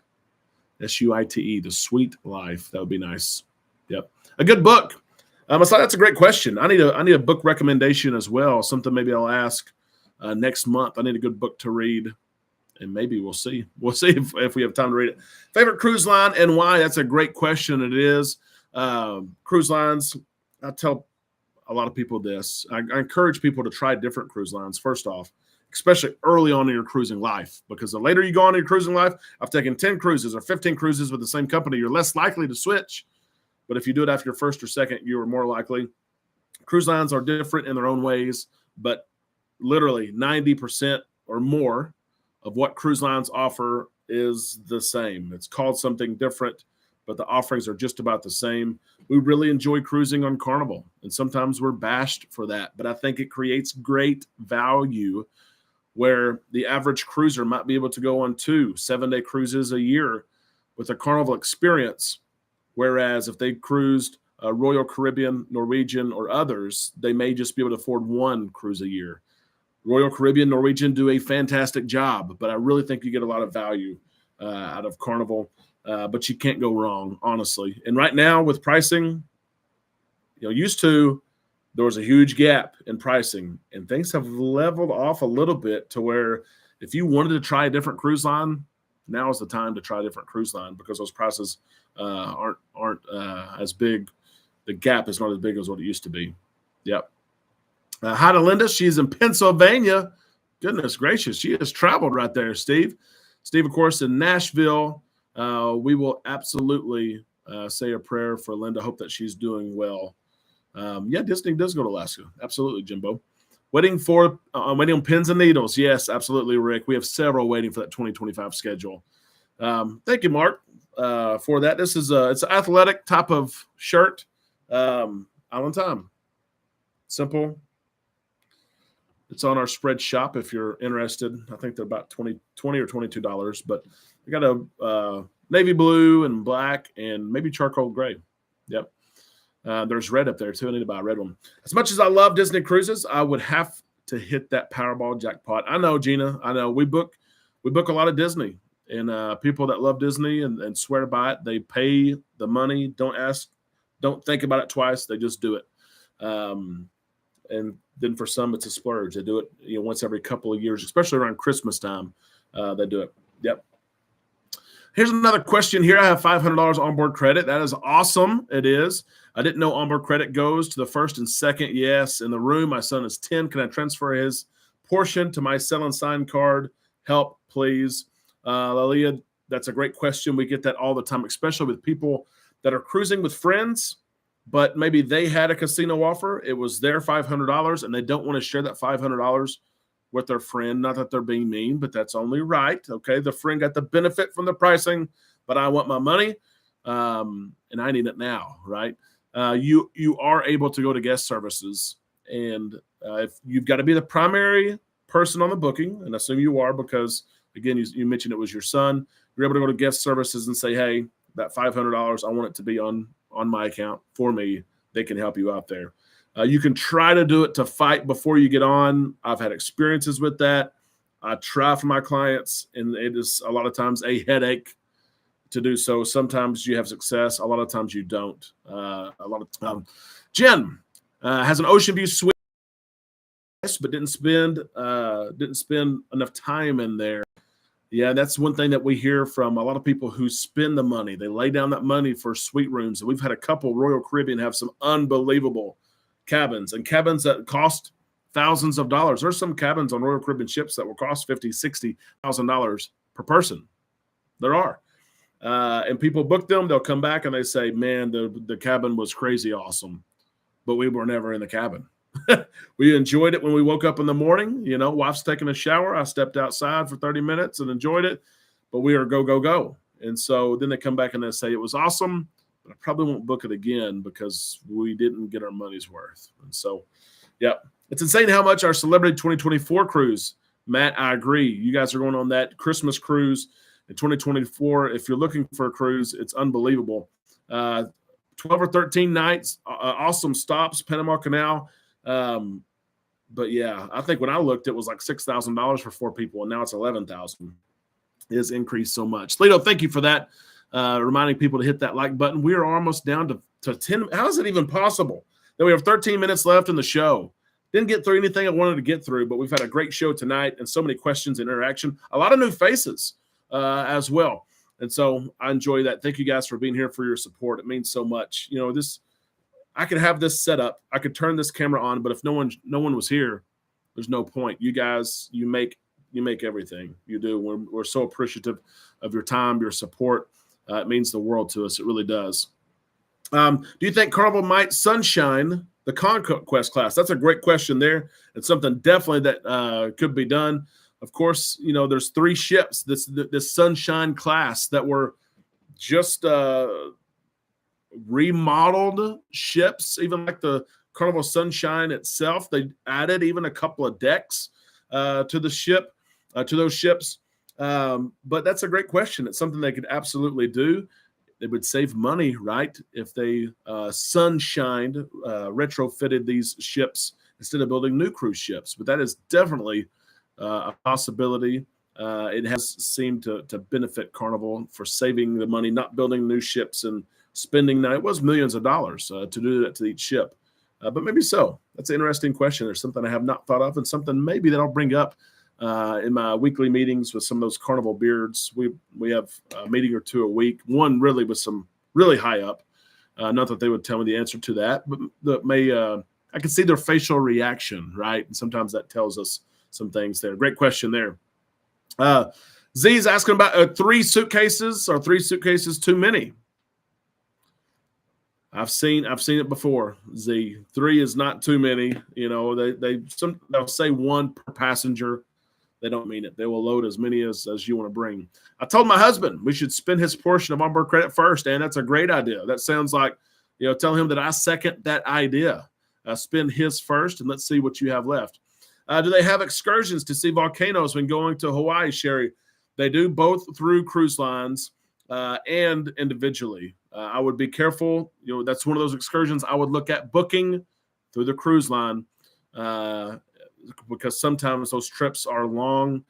SUITE, the sweet life. That would be nice. Yep. A good book. I thought that's a great question. I need a book recommendation as well. Something maybe I'll ask next month. I need a good book to read, and maybe we'll see. We'll see if we have time to read it. Favorite cruise line and why? That's a great question. It is. Cruise lines, I tell a lot of people this. I encourage people to try different cruise lines, first off, especially early on in your cruising life, because the later you go on in your cruising life, I've taken 10 cruises or 15 cruises with the same company, you're less likely to switch. But if you do it after your first or second, you are more likely. Cruise lines are different in their own ways, but literally 90% or more of what cruise lines offer is the same. It's called something different, but the offerings are just about the same. We really enjoy cruising on Carnival, and sometimes we're bashed for that, but I think it creates great value where the average cruiser might be able to go on 2 7-day cruises a year with a Carnival experience. Whereas if they cruised Royal Caribbean, Norwegian, or others, they may just be able to afford 1 cruise a year. Royal Caribbean, Norwegian do a fantastic job, but I really think you get a lot of value out of Carnival. But you can't go wrong, honestly. And right now with pricing, used to, there was a huge gap in pricing, and things have leveled off a little bit to where if you wanted to try a different cruise line, now is the time to try a different cruise line, because those prices aren't as big. The gap is not as big as what it used to be. Yep. Hi to Linda. She's in Pennsylvania. Goodness gracious. She has traveled right there, Steve. Steve, of course, in Nashville. We will absolutely say a prayer for Linda. Hope that she's doing well. Yeah, Disney does go to Alaska. Absolutely, Jimbo. Waiting on pins and needles. Yes, absolutely, Rick. We have several waiting for that 2025 schedule. Thank you, Mark, for that. This is it's an athletic type of shirt. Island Time. Simple. It's on our spread shop if you're interested. I think they're about $20 or $22, but I got a navy blue and black and maybe charcoal gray. Yep. There's red up there too. I need to buy a red one. As much as I love Disney cruises, I would have to hit that Powerball jackpot. I know, Gina. I know. We book a lot of Disney, and people that love Disney and swear by it, they pay the money. Don't think about it twice. They just do it. And then for some, it's a splurge. They do it, once every couple of years, especially around Christmas time. They do it. Yep. Here's another question here. I have $500 onboard credit. That is awesome. It is. I didn't know onboard credit goes to the first and second. Yes. In the room, my son is 10. Can I transfer his portion to my sell and sign card? Help, please. Lalia, that's a great question. We get that all the time, especially with people that are cruising with friends, but maybe they had a casino offer. It was their $500, and they don't want to share that $500 with their friend. Not that they're being mean, but that's only right. Okay, the friend got the benefit from the pricing, but I want my money, and I need it now, right? You are able to go to guest services, and if you've got to be the primary person on the booking, and I assume you are, because again, you mentioned it was your son. You're able to go to guest services and say, hey, that $500, I want it to be on my account for me. They can help you out there. You can try to do it to fight before you get on. I've had experiences with that. I try for my clients, and it is a lot of times a headache to do so. Sometimes you have success. A lot of times you don't. Jen, Has an ocean view suite, but didn't spend enough time in there. Yeah, that's one thing that we hear from a lot of people who spend the money. They lay down that money for suite rooms. And we've had a couple Royal Caribbean have some unbelievable cabins, and cabins that cost thousands of dollars. There's some cabins on Royal Caribbean ships that will cost $50,000, $60,000 per person. There are. And people book them. They'll come back and they say, man, the cabin was crazy awesome, but we were never in the cabin. We enjoyed it when we woke up in the morning. You know, wife's taking a shower. I stepped outside for 30 minutes and enjoyed it, but we are go, go, go. And so then they come back and they say it was awesome, but I probably won't book it again because we didn't get our money's worth. And so, yeah, it's insane how much our Celebrity 2024 cruise, Matt, I agree. You guys are going on that Christmas cruise in 2024. If you're looking for a cruise, it's unbelievable. 12 or 13 nights, awesome stops, Panama Canal. But yeah, I think when I looked, it was like $6,000 for 4 people, and now it's $11,000. It has increased so much. Lito, thank you for that. Reminding people to hit that like button. We are almost down to 10. How is it even possible that we have 13 minutes left in the show? Didn't get through anything I wanted to get through, but we've had a great show tonight and so many questions and interaction. A lot of new faces as well. And so I enjoy that. Thank you guys for being here, for your support. It means so much. You know, I could have this set up. I could turn this camera on, but if no one was here, there's no point. You guys, you make everything you do. We're so appreciative of your time, your support. It means the world to us. It really does. Do you think Carnival might sunshine the Conquest class? That's a great question there. It's something definitely that could be done. Of course, you know, there's 3 ships, this Sunshine class, that were just remodeled ships, even like the Carnival Sunshine itself. They added even a couple of decks to the ship, to those ships. But that's a great question. It's something they could absolutely do. They would save money, right, if they sunshined, retrofitted these ships instead of building new cruise ships. But that is definitely a possibility. It has seemed to benefit Carnival for saving the money, not building new ships and spending. Now, it was millions of dollars to do that to each ship, but maybe so. That's an interesting question. There's something I have not thought of, and something maybe that I'll bring up in my weekly meetings with some of those Carnival beards. We have a meeting or 2 a week. One really with some really high up. Not that they would tell me the answer to that, but I can see their facial reaction, right? And sometimes that tells us some things there. Great question there. Z's asking about 3 suitcases. Are 3 suitcases too many? I've seen it before. Z, 3 is not too many. You know, they'll say 1 per passenger. They don't mean it. They will load as many as you want to bring. I told my husband we should spend his portion of onboard credit first, and that's a great idea. That sounds like, you know, tell him that I second that idea. Spend his first, and let's see what you have left. Do they have excursions to see volcanoes when going to Hawaii, Sherry? They do, both through cruise lines and individually. I would be careful. You know, that's one of those excursions I would look at booking through the cruise line because sometimes those trips are long.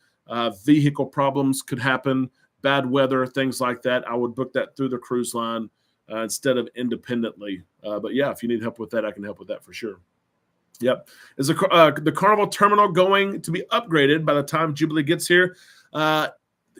Vehicle problems could happen, bad weather, things like that. I would book that through the cruise line instead of independently. But yeah, if you need help with that, I can help with that for sure. Yep. Is the Carnival terminal going to be upgraded by the time Jubilee gets here?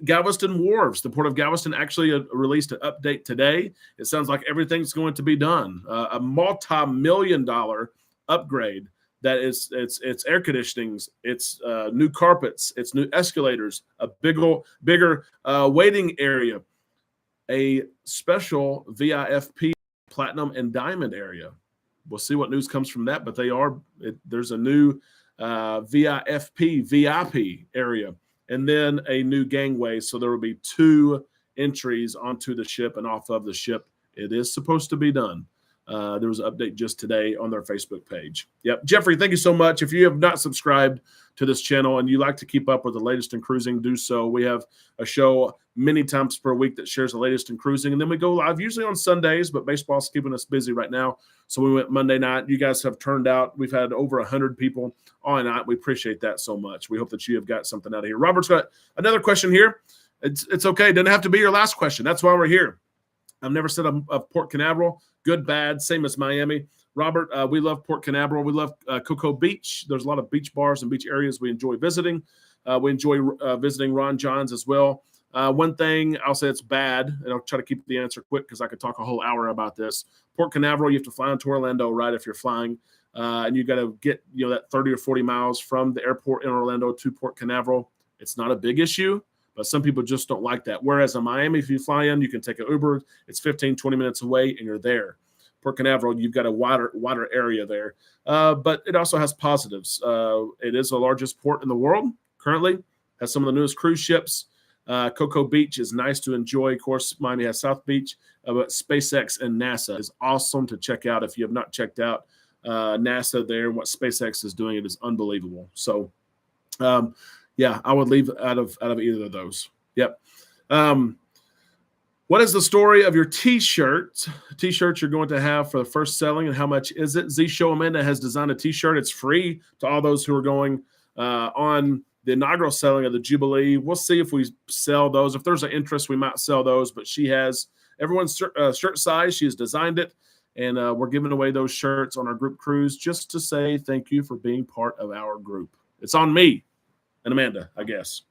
Galveston Wharves, the Port of Galveston, actually released an update today. It sounds like everything's going to be done. A multi-million-dollar upgrade. That is, it's air conditionings, it's new carpets, it's new escalators, a bigger waiting area, a special VIP platinum and diamond area. We'll see what news comes from that, but there's a new VIP area, and then a new gangway. So there will be 2 entries onto the ship and off of the ship. It is supposed to be done. There was an update just today on their Facebook page. Yep. Jeffrey, thank you so much. If you have not subscribed to this channel and you like to keep up with the latest in cruising, do so. We have a show many times per week that shares the latest in cruising. And then we go live usually on Sundays, but baseball's keeping us busy right now. So we went Monday night. You guys have turned out. We've had over 100 people all night. We appreciate that so much. We hope that you have got something out of here. Robert's got another question here. It's okay. It doesn't have to be your last question. That's why we're here. I've never said of Port Canaveral. Good, bad, same as Miami. Robert, we love Port Canaveral. We love Cocoa Beach. There's a lot of beach bars and beach areas we enjoy visiting. We enjoy visiting Ron John's as well. One thing I'll say it's bad, and I'll try to keep the answer quick because I could talk a whole hour about this. Port Canaveral, you have to fly into Orlando, right, if you're flying. And you got to get, that 30 or 40 miles from the airport in Orlando to Port Canaveral. It's not a big issue, but some people just don't like that. Whereas in Miami, if you fly in, you can take an Uber. It's 15, 20 minutes away, and you're there. Port Canaveral, you've got a wider area there. But it also has positives. It is the largest port in the world currently, has some of the newest cruise ships. Cocoa Beach is nice to enjoy. Of course, Miami has South Beach, but SpaceX and NASA is awesome to check out. If you have not checked out NASA there and what SpaceX is doing, it is unbelievable. So, yeah, I would leave out of either of those. Yep. What is the story of your T-shirt? T-shirts you're going to have for the first selling, and how much is it? Z Show Amanda has designed a T-shirt. It's free to all those who are going on the inaugural selling of the Jubilee. We'll see if we sell those. If there's an interest, we might sell those. But she has everyone's shirt size. She has designed it, and we're giving away those shirts on our group cruise just to say thank you for being part of our group. It's on me and Amanda, I guess.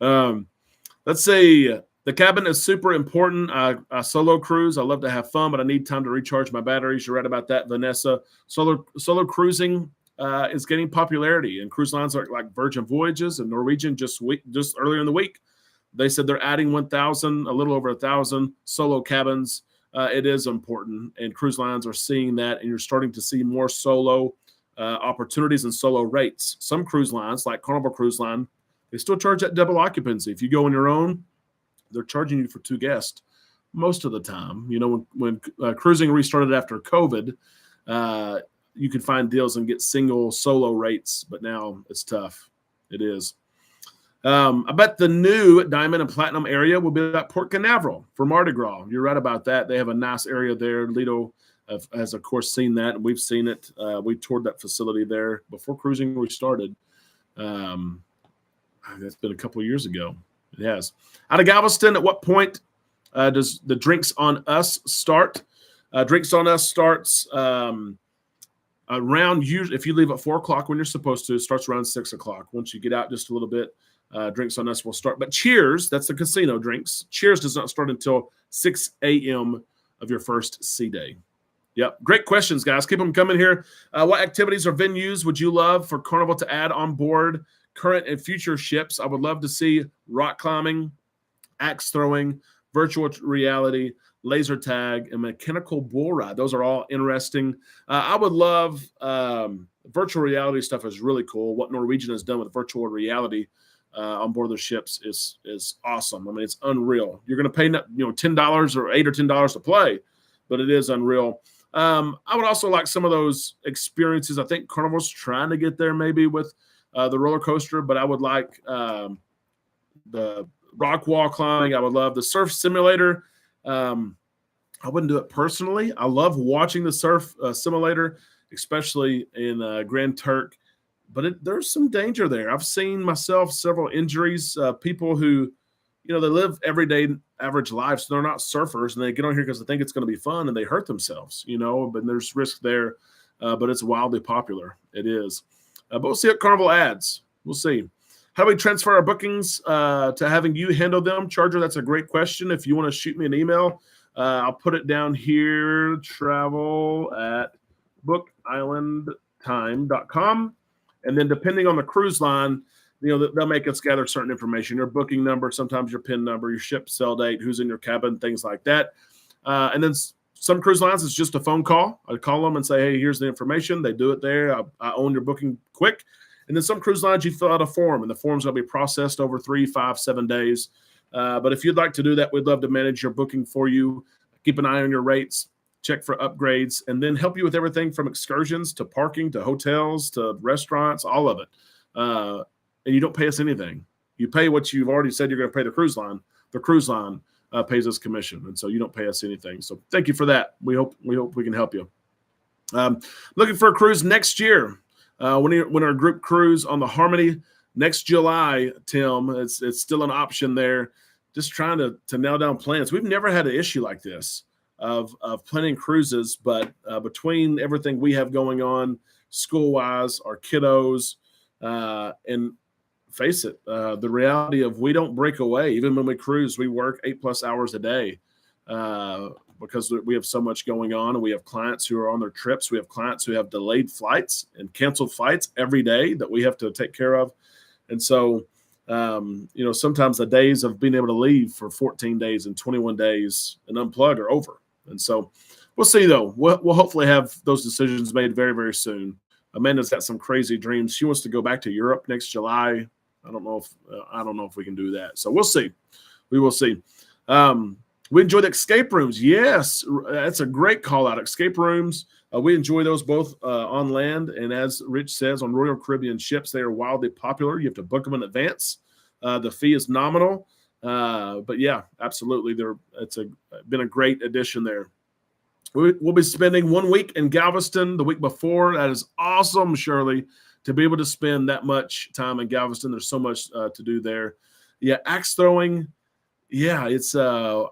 Let's see. The cabin is super important. A solo cruise, I love to have fun, but I need time to recharge my batteries. You're right about that, Vanessa. Solo cruising is gaining popularity, and cruise lines like Virgin Voyages and Norwegian just earlier in the week, they said they're adding 1,000, a little over 1,000 solo cabins. It is important, and cruise lines are seeing that, and you're starting to see more solo opportunities and solo rates. Some cruise lines, like Carnival Cruise Line, they still charge that double occupancy. If you go on your own, they're charging you for 2 guests most of the time. When cruising restarted after COVID, you could find deals and get single solo rates, but now it's tough. It is. I bet the new Diamond and Platinum area will be at Port Canaveral for Mardi Gras. You're right about that. They have a nice area there. Lido has, of course, seen that, and we've seen it. We toured that facility there before cruising restarted. That's been a couple of years ago. It has. Out of Galveston, at what point does the Drinks on Us start? Drinks on Us starts around, if you leave at 4 o'clock when you're supposed to, it starts around 6 o'clock. Once you get out just a little bit, Drinks on Us will start. But Cheers, that's the casino drinks. Cheers does not start until 6 a.m. of your first sea day. Yep. Great questions, guys. Keep them coming here. What activities or venues would you love for Carnival to add on board current and future ships? I would love to see rock climbing, axe throwing, virtual reality, laser tag, and mechanical bull ride. Those are all interesting. I would love virtual reality stuff is really cool. What Norwegian has done with virtual reality on board their ships is awesome. I mean, it's unreal. You're going to pay $10 or $8 or $10 to play, but it is unreal. I would also like some of those experiences. I think Carnival's trying to get there maybe with the roller coaster, but I would like the rock wall climbing. I would love the surf simulator. I wouldn't do it personally. I love watching the surf simulator, especially in Grand Turk, but there's some danger there. I've seen myself several injuries, people who, they live everyday average lives. So they're not surfers, and they get on here because they think it's going to be fun, and they hurt themselves, but there's risk there. But it's wildly popular. It is. But we'll see what Carnival adds. We'll see. How do we transfer our bookings to having you handle them? Charger, that's a great question. If you want to shoot me an email, I'll put it down here, travel@bookislandtime.com. And then depending on the cruise line, they'll make us gather certain information, your booking number, sometimes your PIN number, your ship sell date, who's in your cabin, things like that. And then some cruise lines, it's just a phone call. I call them and say, hey, here's the information. They do it there. I own your booking quick. And then some cruise lines, you fill out a form, and the form's going to be processed over 3, 5, 7 days. But if you'd like to do that, we'd love to manage your booking for you, keep an eye on your rates, check for upgrades, and then help you with everything from excursions to parking to hotels to restaurants, all of it. And you don't pay us anything. You pay what you've already said you're going to pay the cruise line. The cruise line pays us commission, and so you don't pay us anything. So thank you for that. We hope we can help you. Looking for a cruise next year. When our group cruise on the Harmony next July, Tim, it's still an option there. just trying to nail down plans. We've never had an issue like this of planning cruises, but between everything we have going on school wise, our kiddos, and face it, the reality of we don't break away. Even when we cruise, we work 8+ hours a day because we have so much going on, and we have clients who are on their trips. We have clients who have delayed flights and canceled flights every day that we have to take care of. And so, sometimes the days of being able to leave for 14 days and 21 days and unplug are over. And so we'll see, though. We'll hopefully have those decisions made very, very soon. Amanda's got some crazy dreams. She wants to go back to Europe next July. I don't know if we can do that. So we'll see. We will see. We enjoy the escape rooms. Yes, that's a great call out. Escape rooms. We enjoy those both on land, and as Rich says, on Royal Caribbean ships, they are wildly popular. You have to book them in advance. The fee is nominal, but yeah, absolutely. It's been a great addition there. We'll be spending 1 week in Galveston the week before. That is awesome, Shirley, to be able to spend that much time in Galveston. There's so much to do there. Yeah, axe throwing. Yeah, it's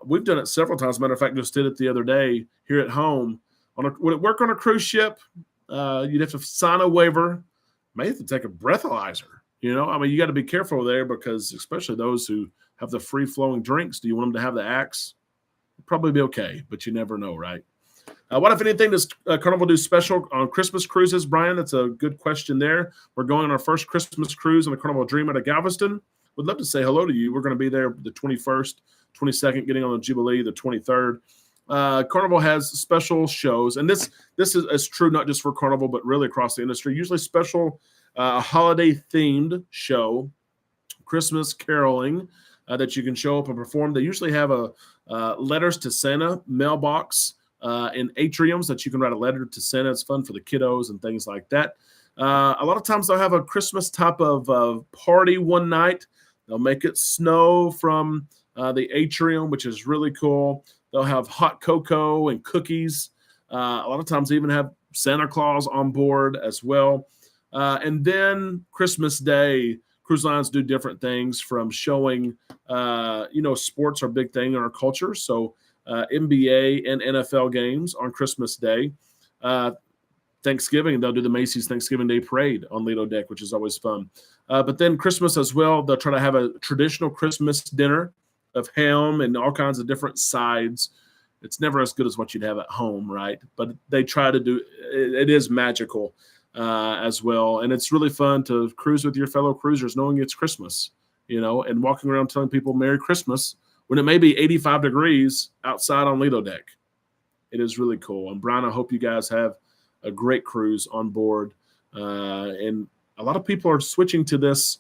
we've done it several times. Matter of fact, just did it the other day here at home. Would it work on a cruise ship? You'd have to sign a waiver. May have to take a breathalyzer. You got to be careful there because especially those who have the free-flowing drinks. Do you want them to have the axe? Probably be okay, but you never know, right? What, if anything, does Carnival do special on Christmas cruises, Brian? That's a good question there. We're going on our first Christmas cruise on the Carnival Dream out of Galveston. Would love to say hello to you. We're going to be there the 21st, 22nd, getting on the Jubilee the 23rd. Carnival has special shows, and this is true not just for Carnival, but really across the industry. Usually special holiday-themed show, Christmas caroling, that you can show up and perform. They usually have a letters to Santa mailbox in atriums that you can write a letter to Santa. It's fun for the kiddos and things like that. A lot of times they'll have a Christmas type of party one night. They'll make it snow from the atrium, which is really cool. They'll have hot cocoa and cookies. A lot of times they even have Santa Claus on board as well. And then Christmas Day, cruise lines do different things from showing, sports are a big thing in our culture. So NBA and NFL games on Christmas Day. Thanksgiving, they'll do the Macy's Thanksgiving Day Parade on Lido Deck, which is always fun. But then Christmas as well, they'll try to have a traditional Christmas dinner of ham and all kinds of different sides. It's never as good as what you'd have at home, right? But they try to do it is magical as well. And it's really fun to cruise with your fellow cruisers knowing it's Christmas, and walking around telling people Merry Christmas when it may be 85 degrees outside on Lido Deck. It is really cool. And Brian, I hope you guys have a great cruise on board. And a lot of people are switching to this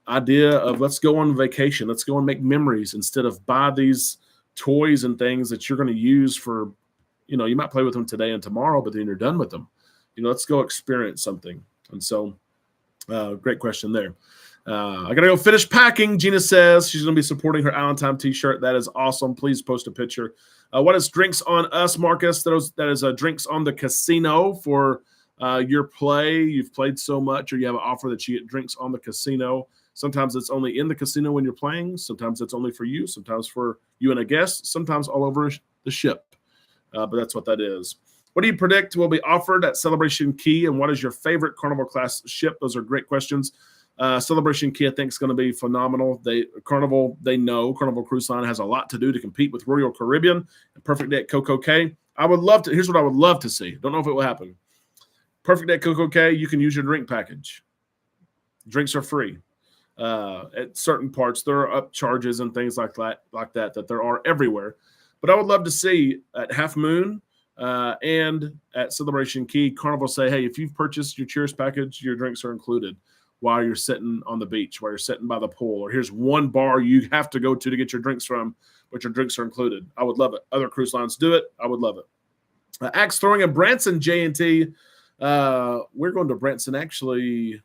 idea of let's go on vacation. Let's go and make memories instead of buy these toys and things that you're going to use for, you might play with them today and tomorrow, but then you're done with them. Let's go experience something. And so great question there. I got to go finish packing. Gina says she's going to be supporting her Island Time t-shirt. That is awesome. Please post a picture. What is Drinks on Us, Marcus? That is Drinks on the Casino for your play. You've played so much, or you have an offer that you get drinks on the casino. Sometimes it's only in the casino when you're playing. Sometimes it's only for you. Sometimes for you and a guest. Sometimes all over the ship. But that's what that is. What do you predict will be offered at Celebration Key, and what is your favorite Carnival class ship? Those are great questions. Celebration Key, I think, is going to be phenomenal. Carnival Cruise Line has a lot to do to compete with Royal Caribbean and Perfect Day at Coco Cay. Here's what I would love to see. Don't know if it will happen. Perfect Day at Coco Cay, you can use your drink package. Drinks are free. At certain parts, there are up charges and things like that there are everywhere. But I would love to see at Half Moon and at Celebration Key, Carnival say, hey, if you've purchased your Cheers package, your drinks are included while you're sitting on the beach, while you're sitting by the pool, or here's one bar you have to go to get your drinks from, but your drinks are included. I would love it. Other cruise lines do it. I would love it. Axe throwing in Branson, J&T. We're going to Branson actually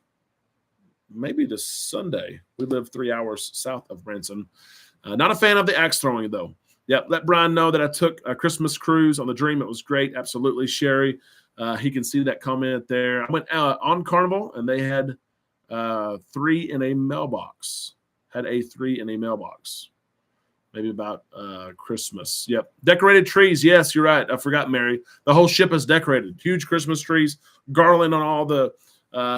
maybe this Sunday. We live 3 hours south of Branson. Not a fan of the axe throwing, though. Yep, let Brian know that I took a Christmas cruise on the Dream. It was great. Absolutely, Sherry. He can see that comment there. I went on Carnival, and they had 3 in a mailbox. Maybe about Christmas. Yep. Decorated trees. Yes, you're right. I forgot, Mary. The whole ship is decorated. Huge Christmas trees, garland on all the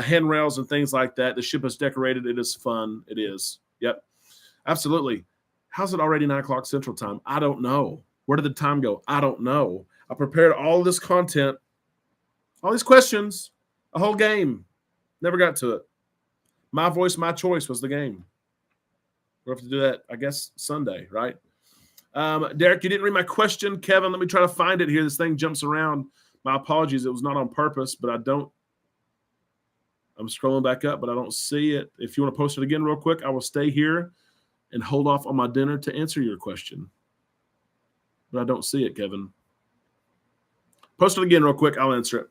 handrails and things like that. The ship is decorated. It is fun. It is. Yep. Absolutely. How's it already 9 o'clock Central Time? I don't know. Where did the time go? I don't know. I prepared all this content, all these questions, a whole game. Never got to it. My voice, my choice was the game. We'll have to do that, I guess, Sunday, right? Derek, you didn't read my question. Kevin, let me try to find it here. This thing jumps around. My apologies. It was not on purpose, but I'm scrolling back up, but I don't see it. If you want to post it again real quick, I will stay here and hold off on my dinner to answer your question. But I don't see it, Kevin. Post it again real quick. I'll answer it.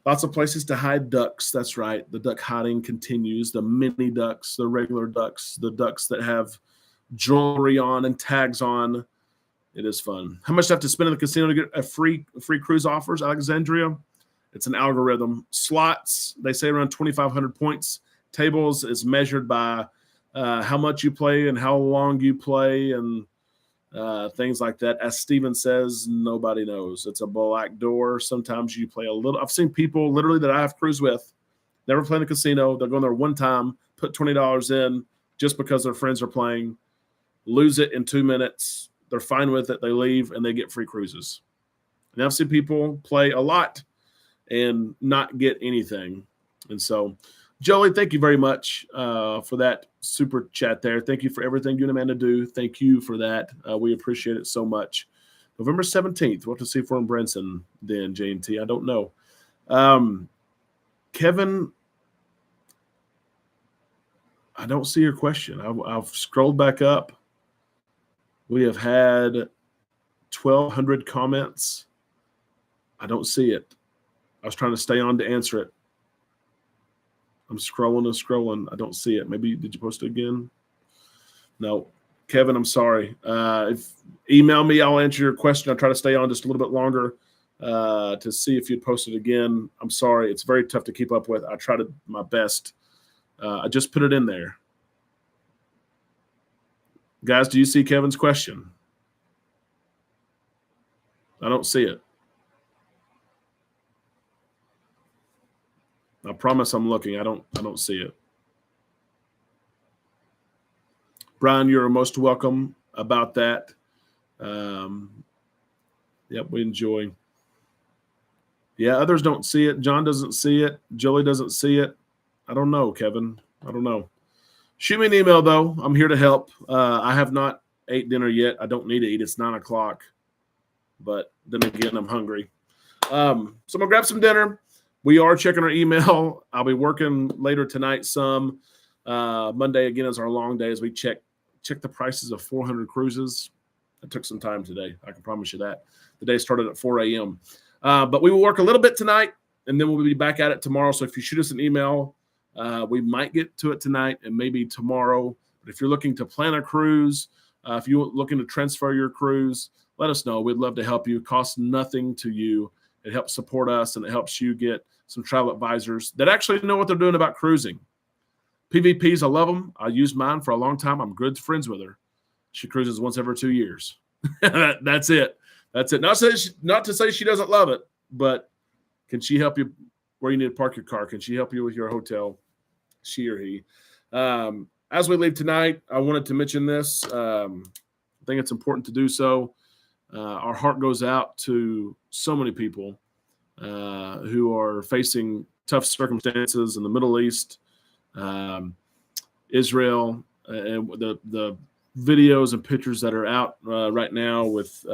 Lots of places to hide ducks. That's right. The duck hiding continues. The mini ducks, the regular ducks, the ducks that have jewelry on and tags on. It is fun. How much do I have to spend in the casino to get a free cruise offers, Alexandria? It's an algorithm. Slots, they say around 2,500 points. Tables is measured by how much you play and how long you play and things like that. As Steven says, nobody knows. It's a black door. Sometimes you play a little. I've seen people literally that I have cruised with, never play in a casino. They're going there one time, put $20 in just because their friends are playing, lose it in 2 minutes. They're fine with it. They leave and they get free cruises. And I've seen people play a lot and not get anything. And so, Jolie, thank you very much for that super chat there. Thank you for everything you and Amanda do. Thank you for that. We appreciate it so much. November 17th, we'll have to see if we're in Branson then, J&T. I don't know. Kevin, I don't see your question. I've scrolled back up. We have had 1,200 comments. I don't see it. I was trying to stay on to answer it. I'm scrolling and scrolling. I don't see it. Maybe did you post it again? No. Kevin, I'm sorry. If email me, I'll answer your question. I'll try to stay on just a little bit longer to see if you'd post it again. I'm sorry. It's very tough to keep up with. I tried my best. I just put it in there. Guys, do you see Kevin's question? I don't see it. I promise I'm looking. I don't see it. Brian, you're most welcome about that. Yep, we enjoy. Yeah, others don't see it. John doesn't see it. Jolie doesn't see it. I don't know, Kevin. I don't know. Shoot me an email, though. I'm here to help. I have not ate dinner yet. I don't need to eat. It's 9 o'clock. But then again, I'm hungry. So I'm going to grab some dinner. We are checking our email. I'll be working later tonight some. Monday, again, is our long day as we check the prices of 400 cruises. It took some time today. I can promise you that. The day started at 4 a.m. But we will work a little bit tonight, and then we'll be back at it tomorrow. So if you shoot us an email, we might get to it tonight and maybe tomorrow. But if you're looking to plan a cruise, if you're looking to transfer your cruise, let us know. We'd love to help you. It costs nothing to you. It helps support us, and it helps you get some travel advisors that actually know what they're doing about cruising. PVPs, I love them. I used mine for a long time. I'm good friends with her. She cruises once every 2 years. That's it. That's it. Not to say she doesn't love it, but can she help you where you need to park your car? Can she help you with your hotel? She or he. As we leave tonight, I wanted to mention this. I think it's important to do so. Our heart goes out to so many people who are facing tough circumstances in the Middle East, Israel, and the videos and pictures that are out right now with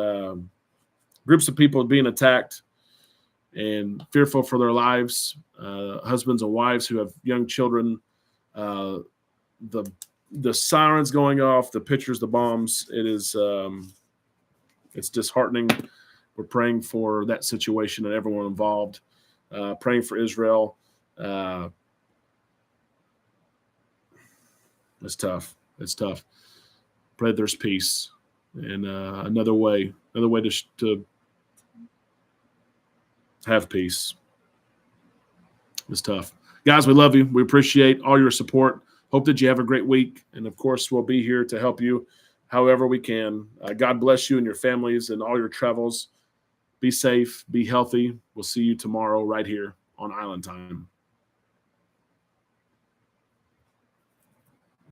groups of people being attacked and fearful for their lives, husbands and wives who have young children, the sirens going off, the pictures, the bombs. It is it's disheartening. We're praying for that situation and everyone involved, praying for Israel. It's tough. It's tough. Pray there's peace and another way to have peace. It's tough. Guys, we love you. We appreciate all your support. Hope that you have a great week. And, of course, we'll be here to help you however we can. God bless you and your families and all your travels. Be safe, be healthy. We'll see you tomorrow right here on Island Time.